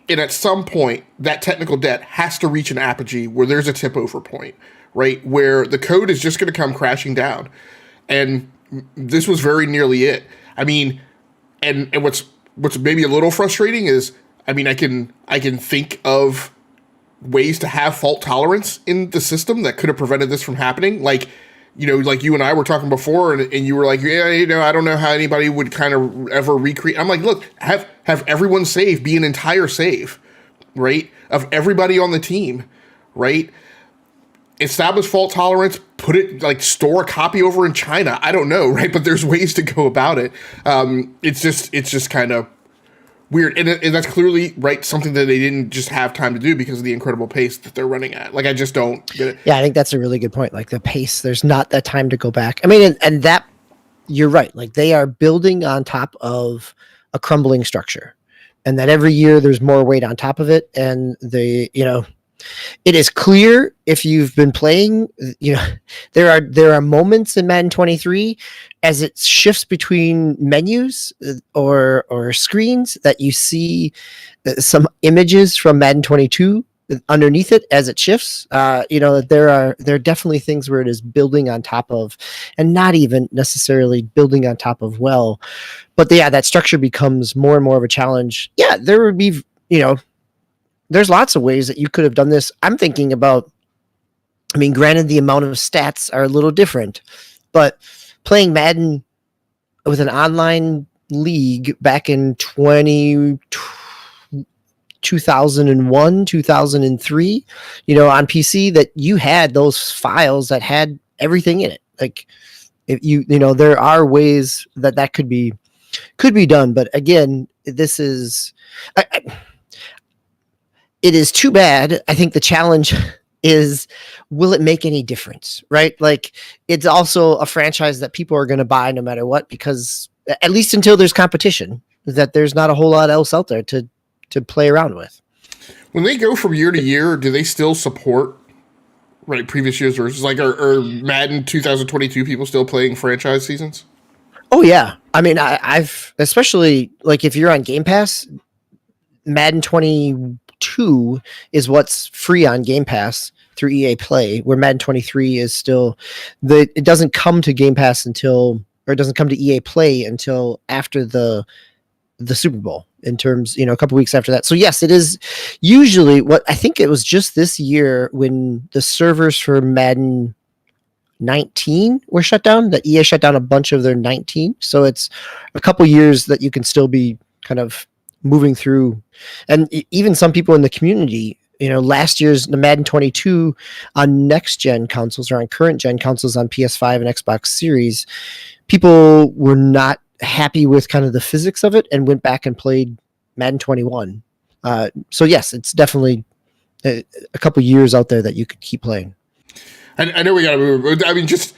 And at some point, that technical debt has to reach an apogee where there's a tip over point, right? Where the code is just going to come crashing down. And this was very nearly it. I mean, and what's maybe a little frustrating is, I mean, I can think of ways to have fault tolerance in the system that could have prevented this from happening. Like, you know, like you and I were talking before, and you were like, yeah, you know, I don't know how anybody would kind of ever recreate. I'm like, look, have everyone save be an entire save, right? Of everybody on the team, right? Establish fault tolerance, put it, like, store a copy over in China. I don't know, right? But there's ways to go about it. It's just kind of weird. And that's clearly, right, something that they didn't just have time to do because of the incredible pace that they're running at. Like, I just don't get it. Yeah, I think that's a really good point. Like, the pace, there's not that time to go back. I mean, and that, you're right. Like, they are building on top of a crumbling structure. And that every year there's more weight on top of it. And they, you know, it is clear if you've been playing, you know, there are moments in Madden 23 as it shifts between menus or screens that you see some images from Madden 22 underneath it as it shifts. You know, there are definitely things where it is building on top of, and not even necessarily building on top of well, but yeah, that structure becomes more and more of a challenge. Yeah, there would be, you know, there's lots of ways that you could have done this. I'm thinking about, I mean, granted, the amount of stats are a little different, but playing Madden with an online league back in 2001, 2003, you know, on PC, that you had those files that had everything in it. Like, if you know, there are ways that could be done. But again, this is, it is too bad. I think the challenge is, will it make any difference, right? Like, it's also a franchise that people are going to buy no matter what, because at least until there's competition, that there's not a whole lot else out there to play around with. When they go from year to year, do they still support, right, previous years, or is like, are Madden 2022 people still playing franchise seasons? Oh yeah. I mean, I've, especially like if you're on Game Pass, Madden 22 is what's free on Game Pass through EA Play, where Madden 23 is still, it doesn't come to Game Pass until, or it doesn't come to EA Play until after the Super Bowl, in terms, you know, a couple weeks after that. So yes, it is usually, what I think it was just this year when the servers for Madden 19 were shut down, that EA shut down a bunch of their 19. So it's a couple years that you can still be kind of moving through. And even some people in the community, you know, last year's the Madden 22 on next gen consoles, or on current gen consoles on PS5 and Xbox Series, people were not happy with kind of the physics of it and went back and played Madden 21. So yes, it's definitely a couple years out there that you could keep playing. I know we gotta move. I mean, just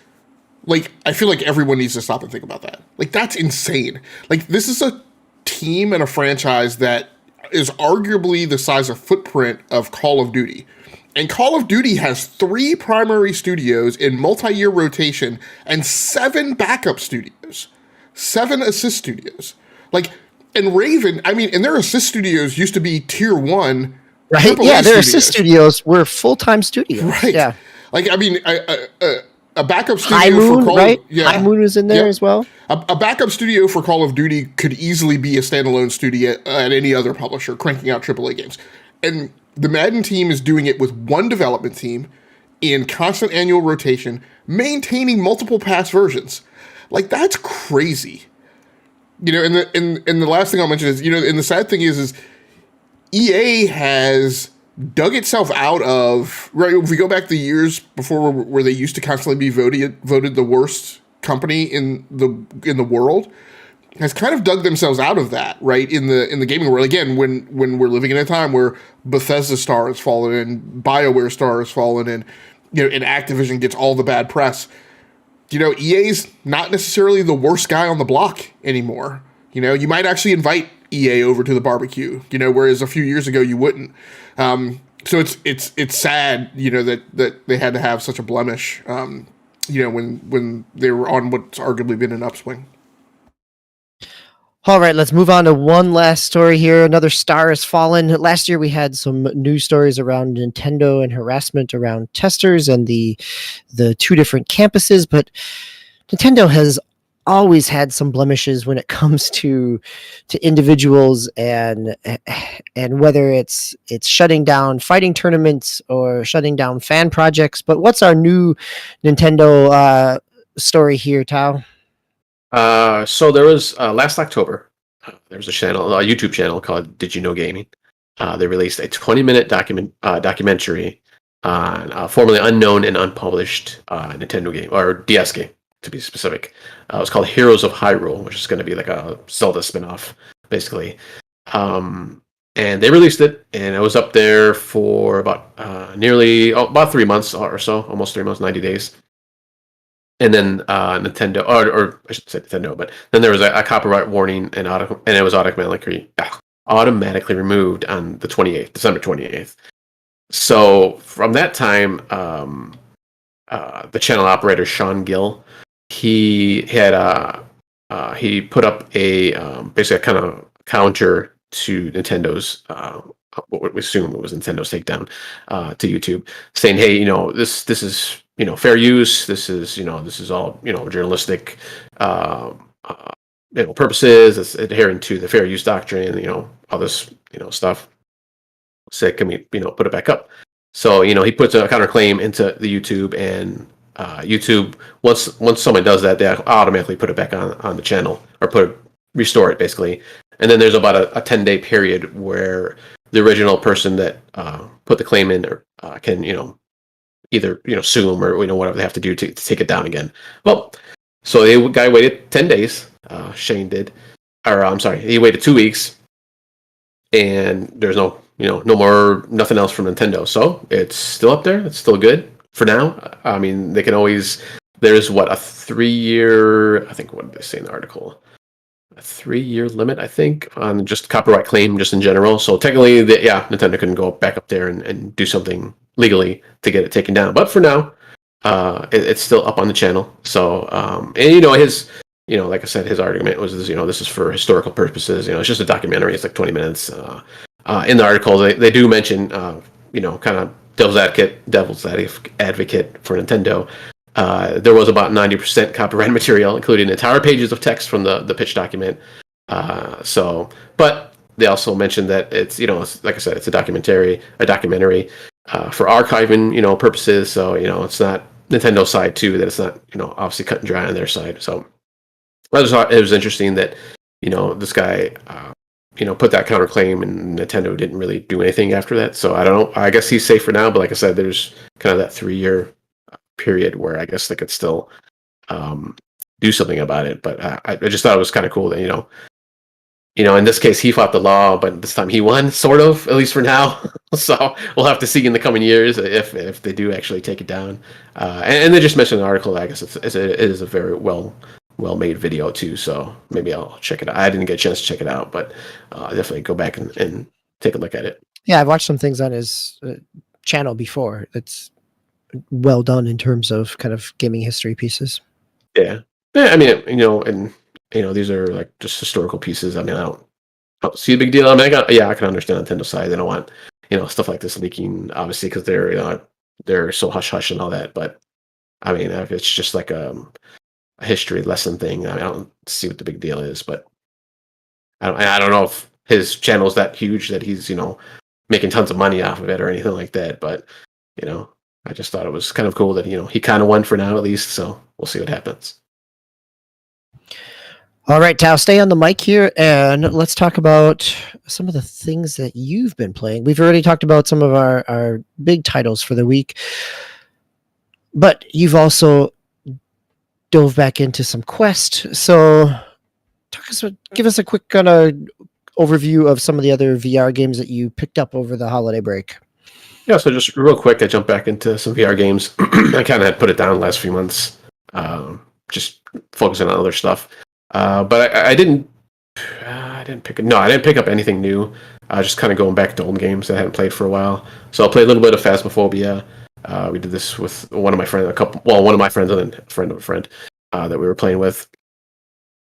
like, I feel like everyone needs to stop and think about that. Like, that's insane. Like, this is a team and a franchise that is arguably the size of footprint of Call of Duty. And Call of Duty has 3 primary studios in multi-year rotation and 7 backup studios, 7 assist studios. Like, and Raven, I mean, and their assist studios used to be tier 1. Right? AAA Yeah, their studios. assist studios were full-time studios. Right. Yeah. Like, I mean, a backup studio High Moon, for Call right? of, yeah. High Moon was in there as well. A backup studio for Call of Duty could easily be a standalone studio at any other publisher cranking out AAA games. And the Madden team is doing it with one development team in constant annual rotation, maintaining multiple past versions. Like, that's crazy. You know, and the last thing I'll mention is, you know, and the sad thing is EA has dug itself out of, right, if we go back the years before where they used to constantly be voted the worst company in the world, has kind of dug themselves out of that, right, in the gaming world. Again, when we're living in a time where Bethesda star has fallen and BioWare star has fallen, and, you know, and Activision gets all the bad press. You know, EA's not necessarily the worst guy on the block anymore. You know, you might actually invite EA over to the barbecue, you know, whereas a few years ago you wouldn't. So it's sad, you know, that they had to have such a blemish, you know, when they were on what's arguably been an upswing. All right, let's move on to one last story here. Another star has fallen. Last year, we had some news stories around Nintendo and harassment around testers and the two different campuses, but Nintendo has always had some blemishes when it comes to individuals and whether it's shutting down fighting tournaments or shutting down fan projects. But what's our new Nintendo story here, Tao? So there was last October. There was a YouTube channel called Did You Know Gaming. They released a 20-minute documentary on a formerly unknown and unpublished Nintendo game, or DS game to be specific. It was called Heroes of Hyrule, which is going to be like a Zelda spinoff, basically. And they released it, and it was up there for about about 3 months or so, almost 3 months, 90 days. And then Nintendo, or I should say Nintendo, but then there was a copyright warning, and it was automatically removed on the 28th, December 28th. So from that time, the channel operator Sean Gill, he put up a basically a kind of counter to Nintendo's what we assume it was Nintendo's takedown to YouTube, saying, "Hey, this is fair use. This is all journalistic purposes. It's adhering to the fair use doctrine. All this stuff. So can we put it back up?" So he puts a counterclaim into the YouTube, and YouTube once someone does that, they automatically put it back on the channel, or restore it basically. And then there's about a 10-day period where the original person that put the claim in can either sue them or whatever they have to do to take it down again. Well, so the guy waited 10 days. Shane did, or I'm sorry, he waited 2 weeks, and there's no nothing else from Nintendo. So it's still up there. It's still good for now. I mean, they can always. There's a 3-year. I think what did they say in the article? A 3-year limit, I think, on just copyright claim, just in general. So technically, Nintendo couldn't go back up there and do something legally to get it taken down. But for now, it's still up on the channel. So, and his, like I said, his argument was, this is for historical purposes. It's just a documentary. It's like 20 minutes. In the article, they do mention, kind of devil's advocate for Nintendo. There was about 90% copyright material, including entire pages of text from the pitch document. But they also mentioned that it's like I said, it's a documentary for archiving purposes. So it's not Nintendo's side too, that it's not obviously cut and dry on their side. So I just thought it was interesting that this guy put that counterclaim, and Nintendo didn't really do anything after that. So I don't know. I guess he's safe for now. But like I said, there's kind of that 3-year period where I guess they could still do something about it. But I just thought it was kind of cool that in this case he fought the law, but this time he won, sort of, at least for now. So we'll have to see in the coming years if they do actually take it down. And they just mentioned in the article, I guess it is a very well made video too. So maybe I'll check it out. I didn't get a chance to check it out, but definitely go back and take a look at it. Yeah, I've watched some things on his channel before. It's well done in terms of kind of gaming history pieces. Yeah. I mean, these are like just historical pieces. I mean, I don't see a big deal. I mean, I can understand Nintendo side. They don't want stuff like this leaking, obviously, because they're so hush hush and all that. But I mean, if it's just like a history lesson thing, I don't see what the big deal is. But I don't know if his channel is that huge that he's making tons of money off of it or anything like that. But I just thought it was kind of cool that he kind of won for now at least. So we'll see what happens. All right, Tao, stay on the mic here, and let's talk about some of the things that you've been playing. We've already talked about some of our big titles for the week, but you've also dove back into some Quest. So give us a quick kind of overview of some of the other VR games that you picked up over the holiday break. Yeah, so just real quick, I jumped back into some VR games. I kind of had put it down the last few months, just focusing on other stuff. But I didn't pick up anything new. Just kind of going back to old games that I hadn't played for a while. So I played a little bit of Phasmophobia. We did this with one of my friends, one of my friends and then a friend of a friend that we were playing with.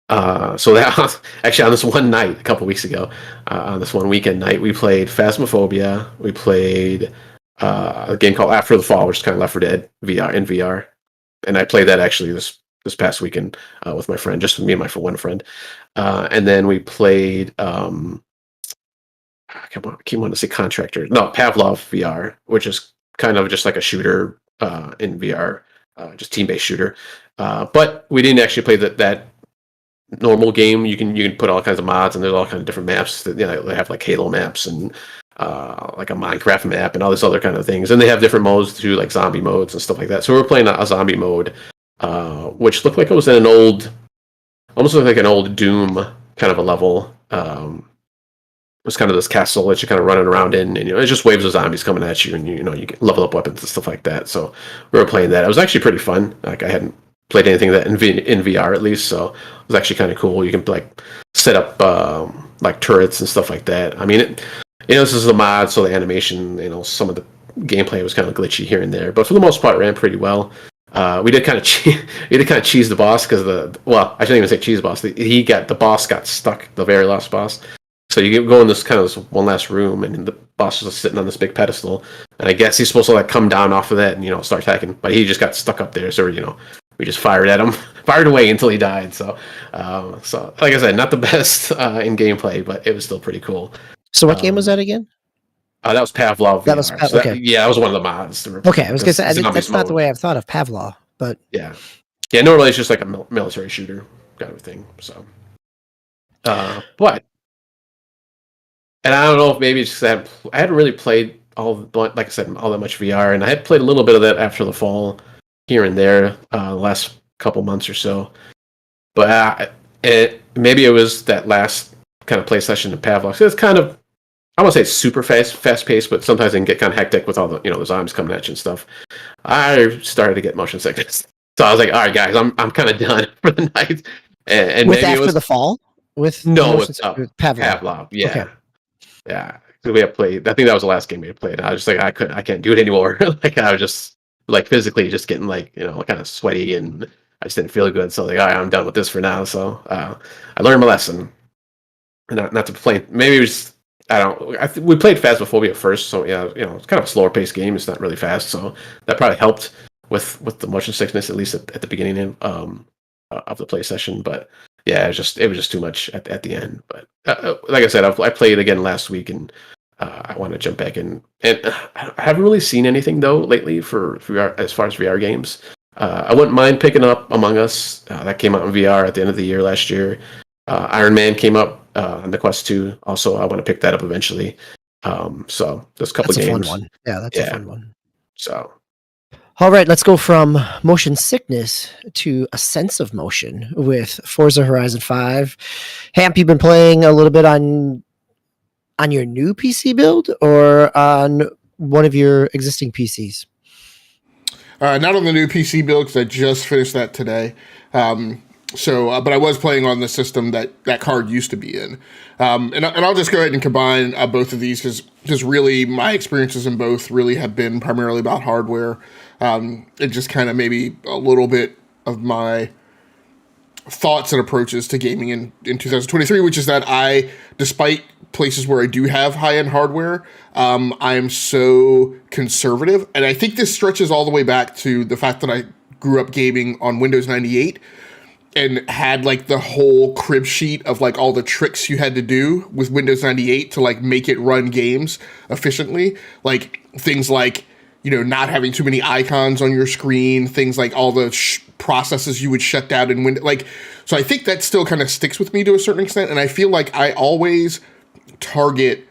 So that actually on this one night, a couple weeks ago, on this one weekend night, we played Phasmophobia. We played a game called After the Fall, which is kind of Left 4 Dead VR, and I played that actually this past weekend with my friend, just me and my one friend. And then we played I keep wanting to say Contractor. No, Pavlov VR, which is kind of just like a shooter in VR, just team-based shooter. But we didn't actually play that normal game. You can put all kinds of mods, and there's all kinds of different maps that they have like Halo maps and like a Minecraft map and all this other kind of things. And they have different modes too, like zombie modes and stuff like that. So we were playing a zombie mode, which looked like it was in almost looked like an old Doom kind of a level. It was kind of this castle that you're kind of running around in, and it's just waves of zombies coming at you, and you get level up weapons and stuff like that. So we were playing that. It was actually pretty fun. Like I hadn't played anything that in VR at least, so it was actually kind of cool. You can like set up like turrets and stuff like that. I mean, this is a mod, so the animation, some of the gameplay was kind of glitchy here and there, but for the most part, it ran pretty well. We did kind of cheese the boss because I shouldn't even say cheese the boss. The boss got stuck, the very last boss. So you go in this one last room, and the boss is sitting on this big pedestal, and I guess he's supposed to like come down off of that and start attacking, but he just got stuck up there. So we just fired at him, fired away until he died. So like I said, not the best in gameplay, but it was still pretty cool. So what game was that again? That was Pavlov. That was okay. That was one of the mods. Okay, I was gonna say that's not the way I've thought of Pavlov, but yeah. Normally it's just like a military shooter kind of thing. So, but. And I don't know if maybe it's just I hadn't really played all that much VR, and I had played a little bit of that After the Fall here and there the last couple months or so. But maybe it was that last kind of play session in Pavlov. So it's kind of, I won't say it's super fast paced, but sometimes it can get kind of hectic with all the the zombies coming at you and stuff. I started to get motion sickness, so I was like, all right, guys, I'm kind of done for the night. And with maybe After it was the Fall with Pavlov, yeah. Okay. Yeah, because we had played. I think that was the last game we had played. I was just like, I can't do it anymore. Like I was just like physically just getting like kind of sweaty, and I just didn't feel good. So like, all right, I'm done with this for now. So I learned my lesson. Not to play. Maybe it was I don't. We played Phasmophobia first, so it's kind of a slower paced game. It's not really fast, so that probably helped with the motion sickness at least at the beginning of the play session. But yeah, it was just too much at the end. But like I said, I played again last week, and I want to jump back in. And I haven't really seen anything though lately for VR as far as VR games. I wouldn't mind picking up Among Us. That came out in VR at the end of the year last year. Iron Man came up on the Quest 2. Also, I want to pick that up eventually. So there's a couple games. Fun one. Yeah, that's a fun one. So. All right, let's go from motion sickness to a sense of motion with Forza Horizon 5. Hamp, you've been playing a little bit on your new PC build or on one of your existing PCs? Not on the new PC build because I just finished that today. But I was playing on the system that card used to be in. And I'll just go ahead and combine both of these because really my experiences in both really have been primarily about hardware. It just kind of maybe a little bit of my thoughts and approaches to gaming in 2023, which is that despite places where I do have high-end hardware, I'm so conservative. And I think this stretches all the way back to the fact that I grew up gaming on Windows 98 and had like the whole crib sheet of like all the tricks you had to do with Windows 98 to like make it run games efficiently. Like things like, not having too many icons on your screen, things like all the processes you would shut down in Windows. So I think that still kind of sticks with me to a certain extent. And I feel like I always target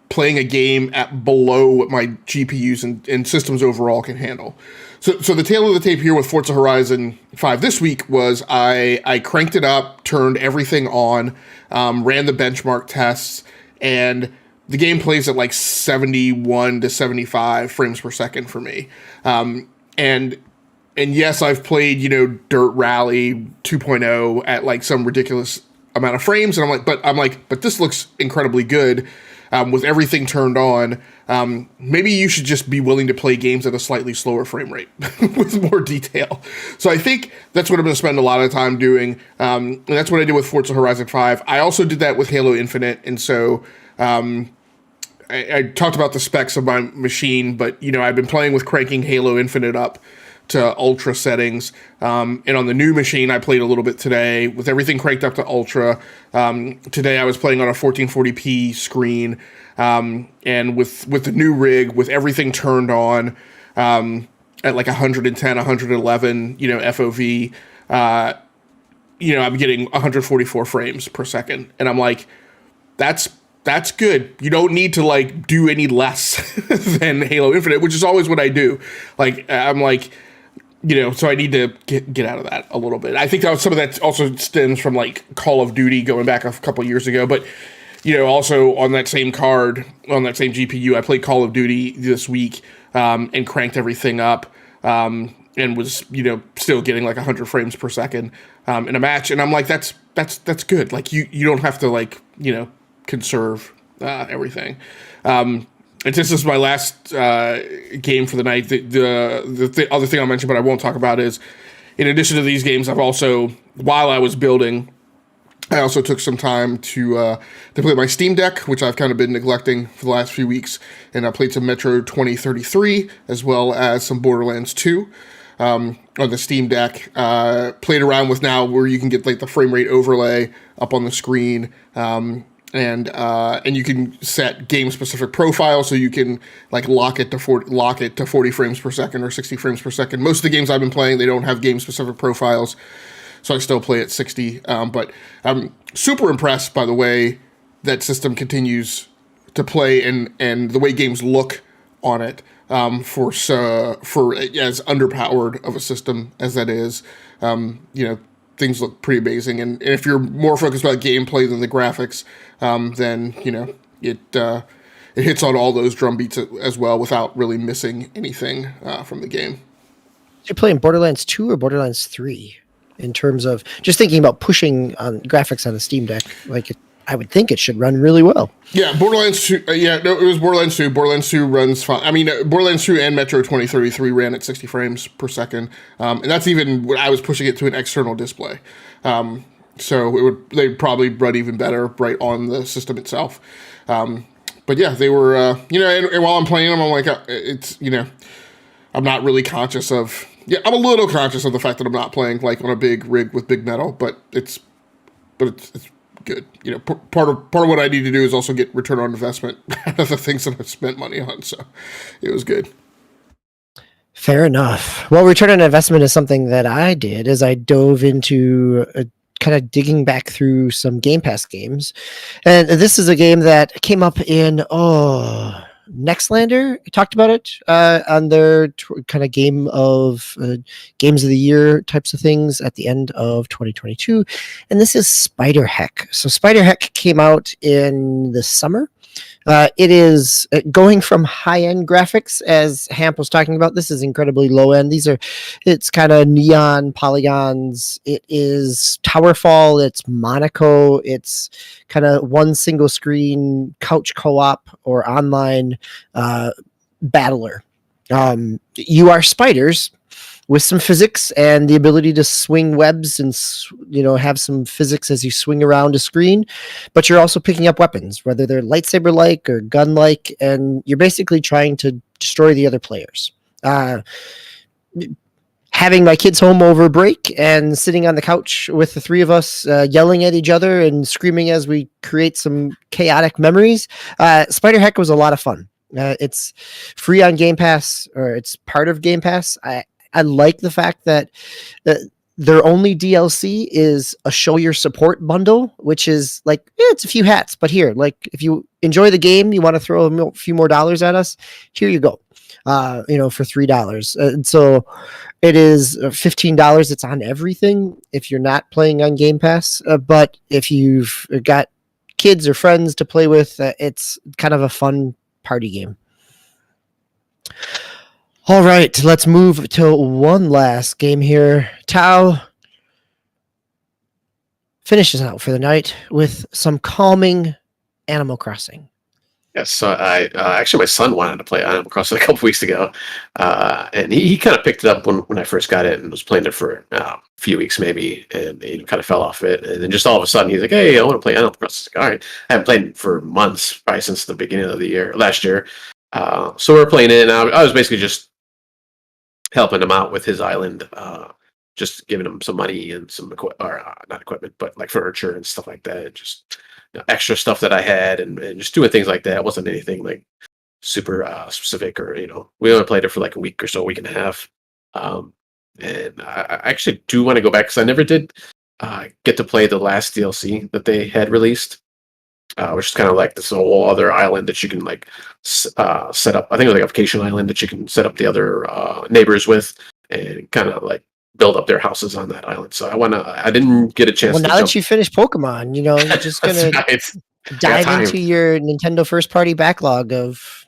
playing a game at below what my GPUs and systems overall can handle. So the tail of the tape here with Forza Horizon 5 this week was I cranked it up, turned everything on, ran the benchmark tests, and the game plays at like 71 to 75 frames per second for me. And yes, I've played, Dirt Rally 2.0 at like some ridiculous amount of frames, and I'm like, but this looks incredibly good with everything turned on. Maybe you should just be willing to play games at a slightly slower frame rate with more detail. So I think that's what I'm going to spend a lot of time doing, and that's what I did with Forza Horizon 5. I also did that with Halo Infinite, and so I talked about the specs of my machine, but I've been playing with cranking Halo Infinite up to ultra settings, and on the new machine I played a little bit today with everything cranked up to ultra. Today I was playing on a 1440p screen, and with the new rig, with everything turned on at like 110, 111 FOV, I'm getting 144 frames per second, and I'm like, that's good. You don't need to like do any less than Halo Infinite, which is always what I do. Like I'm like, so I need to get out of that a little bit. I think that some of that also stems from like Call of Duty going back a couple years ago. But, also on that same card, on that same GPU, I played Call of Duty this week and cranked everything up and was, still getting like 100 frames per second in a match. And I'm like, that's good. Like you don't have to like, conserve everything. And this is my last game for the night. The other thing I'll mention, but I won't talk about, is in addition to these games, I've also, while I was building, I also took some time to play my Steam Deck, which I've kind of been neglecting for the last few weeks, and I played some Metro 2033 as well as some Borderlands 2 on the Steam Deck. Played around with now where you can get like the frame rate overlay up on the screen. And you can set game specific profiles, so you can like lock it to 40 frames per second or 60 frames per second. Most of the games I've been playing, they don't have game specific profiles, so I still play at 60. But I'm super impressed by the way that system continues to play and the way games look on it. For as underpowered of a system as that is, things look pretty amazing. And if you're more focused about gameplay than the graphics, then it hits on all those drum beats as well without really missing anything from the game. You're playing Borderlands 2 or Borderlands 3 in terms of just thinking about pushing on graphics on the Steam Deck? Like, I would think it should run really well. Yeah, Borderlands 2. It was Borderlands 2. Borderlands 2 runs fine. I mean, Borderlands 2 and Metro 2033 ran at 60 frames per second, and that's even when I was pushing it to an external display. So they'd probably run even better right on the system itself. But yeah, they were. And while I'm playing them, I'm like, I'm not really conscious of. Yeah, I'm a little conscious of the fact that I'm not playing like on a big rig with big metal, but it's good. Part of what I need to do is also get return on investment out of the things that I've spent money on. So it was good. Fair enough. Well, return on investment is something that I did as I dove into kind of digging back through some Game Pass games. And this is a game that came up in, Nextlander talked about it on their kind of games of the year types of things at the end of 2022. And this is Spider Heck. So Spider Heck came out in the summer. It is going from high-end graphics, as Hamp was talking about. This is incredibly low-end. It's kind of neon polygons. It is Towerfall. It's Monaco. It's kind of one single screen couch co-op or online battler. You are spiders with some physics and the ability to swing webs and, have some physics as you swing around a screen, but you're also picking up weapons, whether they're lightsaber-like or gun-like, and you're basically trying to destroy the other players. Having my kids home over break and sitting on the couch with the three of us yelling at each other and screaming as we create some chaotic memories, Spider Heck was a lot of fun. It's free on Game Pass, or it's part of Game Pass. I like the fact that their only DLC is a show your support bundle, which is like, it's a few hats, but here, like if you enjoy the game, you want to throw a few more dollars at us, here you go, for $3. And so it is $15. It's on everything if you're not playing on Game Pass. But if you've got kids or friends to play with, it's kind of a fun party game. All right, let's move to one last game here. Tao, finish us out for the night with some calming Animal Crossing. Yes, so I actually my son wanted to play Animal Crossing a couple weeks ago, and he kind of picked it up when I first got it and was playing it for a few weeks maybe, and he kind of fell off it, and then just all of a sudden he's like, "Hey, I want to play Animal Crossing." All right, I haven't played it for months, probably since the beginning of the year, last year. So we're playing it, and I was basically just helping him out with his island, just giving him some money and some not equipment, but like furniture and stuff like that. Just extra stuff that I had, and just doing things like that. It wasn't anything like super specific, or we only played it for like a week or so, a week and a half. And I actually do want to go back because I never did get to play the last DLC that they had released. Which is kind of like this whole other island that you can like set up. I think it was like a vacation island that you can set up the other neighbors with, and kind of like build up their houses on that island. So I didn't get a chance. Well, to now jump. that you finished Pokemon, you're just gonna dive into your Nintendo first party backlog of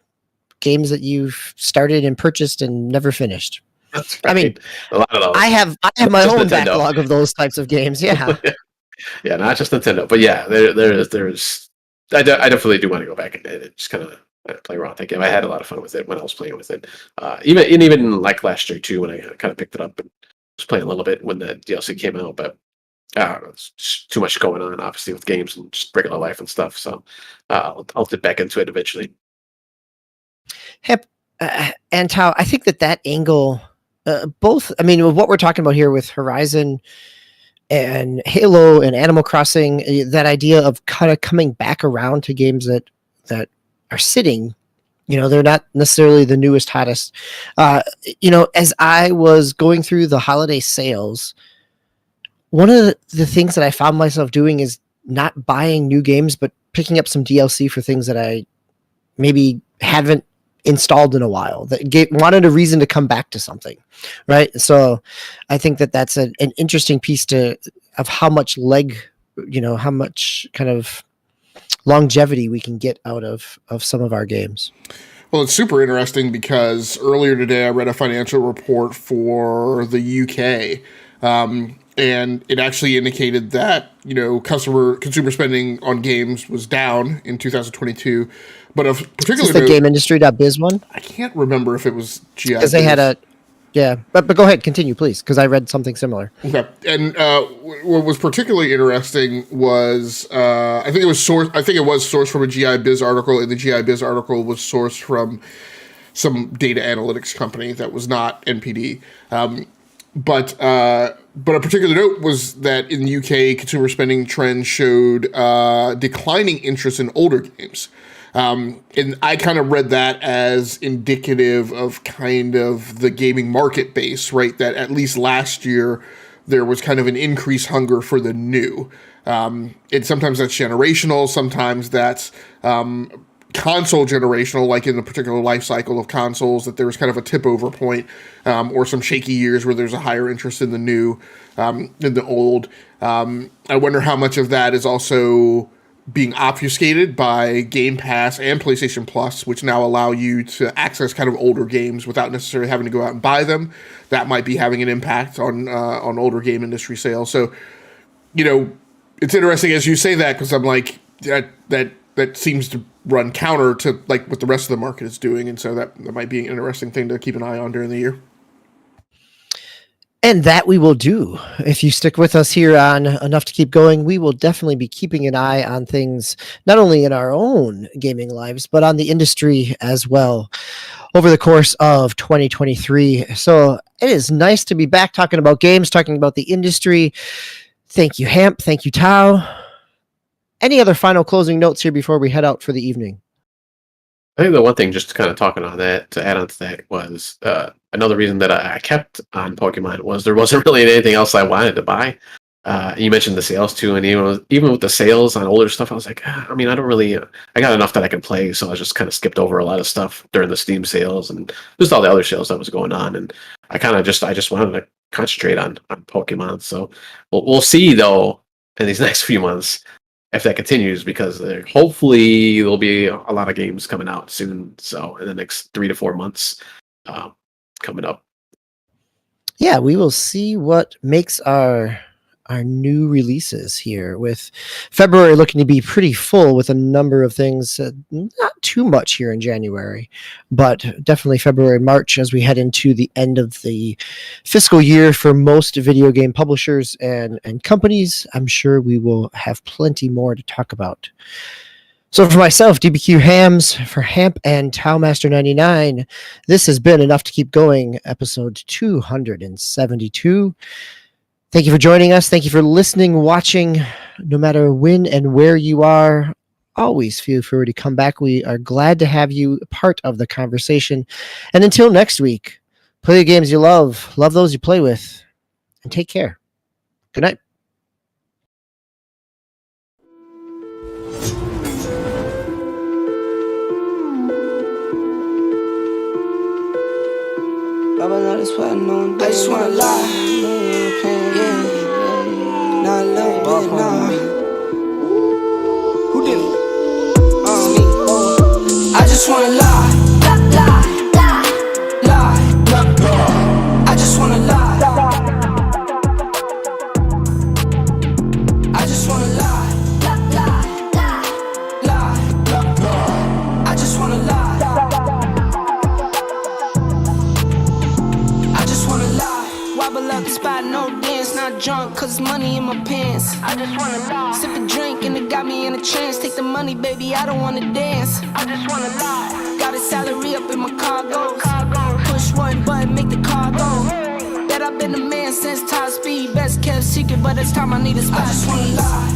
games that you've started and purchased and never finished. That's right. I mean, a lot of those. I have my Just own Nintendo. backlog of those types of games. Yeah. Yeah, not just Nintendo, but yeah, there's. I definitely do want to go back and just kind of play around with that game. I had a lot of fun with it when I was playing with it. Even like last year too, when I kind of picked it up and was playing a little bit when the DLC came out, but it's just too much going on, obviously, with games and just regular life and stuff. So I'll get back into it eventually. And Tao, I think that angle, both. I mean, what we're talking about here with Horizon and Halo and Animal Crossing, that idea of kind of coming back around to games that are sitting, they're not necessarily the newest, hottest. As I was going through the holiday sales, one of the things that I found myself doing is not buying new games, but picking up some DLC for things that I maybe haven't installed in a while, that wanted a reason to come back to something, right? So I think that that's an interesting piece of how much how much kind of longevity we can get out of some of our games. Well, it's super interesting because earlier today I read a financial report for the UK, and it actually indicated that consumer spending on games was down in 2022. But of particular, is this the GameIndustry.biz one? I can't remember if it was GI. Because they had but go ahead, continue, please, because I read something similar. Okay, and what was particularly interesting was I think it was sourced from a GI Biz article, and the GI Biz article was sourced from some data analytics company that was not NPD. But a particular note was that in the UK, consumer spending trends showed declining interest in older games. And I kind of read that as indicative of kind of the gaming market base, right? That at least last year there was kind of an increased hunger for the new. And sometimes that's generational, sometimes that's console generational, like in the particular life cycle of consoles, that there was kind of a tip over point, or some shaky years where there's a higher interest in the new than the old. I wonder how much of that is also being obfuscated by Game Pass and PlayStation Plus, which now allow you to access kind of older games without necessarily having to go out and buy them. That might be having an impact on older game industry sales. So, it's interesting as you say that, because I'm like, that seems to run counter to like what the rest of the market is doing, and so that might be an interesting thing to keep an eye on during the year. And that we will do. If you stick with us here on Enough to Keep Going, we will definitely be keeping an eye on things, not only in our own gaming lives, but on the industry as well over the course of 2023. So it is nice to be back talking about games, talking about the industry. Thank you, Hamp. Thank you, Tao. Any other final closing notes here before we head out for the evening? I think the one thing, just kind of talking on that, to add on to that, was another reason that I kept on Pokemon was there wasn't really anything else I wanted to buy. You mentioned the sales too, and even with the sales on older stuff, I was like, I don't really, I got enough that I can play, so I just kind of skipped over a lot of stuff during the Steam sales and just all the other sales that was going on, and I just wanted to concentrate on Pokemon. So we'll see though in these next few months if that continues, because hopefully there'll be a lot of games coming out soon. So in the next 3 to 4 months coming up. Yeah, we will see what makes our our new releases here, with February looking to be pretty full with a number of things. Not too much here in January, but definitely February, March as we head into the end of the fiscal year for most video game publishers and companies. I'm sure we will have plenty more to talk about. So for myself, DBQ Hams, for Hamp and Towmaster99, this has been Enough to Keep Going, episode 272. Thank you for joining us. Thank you for listening, watching, no matter when and where you are. Always feel free to come back. We are glad to have you part of the conversation. And until next week, play the games you love those you play with, and take care. Good night. I just wanna lie, yeah. Not a little bit, nah. Who did it? Me. I just wanna lie, lie. I just wanna lie. I just wanna lie, lie. I just wanna lie. Wobble up the spot, no dance, not drunk, cause money in my pants. I just wanna lie. Sip a drink and it got me in a trance. Take the money, baby, I don't wanna dance. I just wanna lie. Got a salary up in my cargo. Push one button, make the car go. Bet I've been the man since top speed. Best kept secret, but it's time I need a spot. I just wanna lie.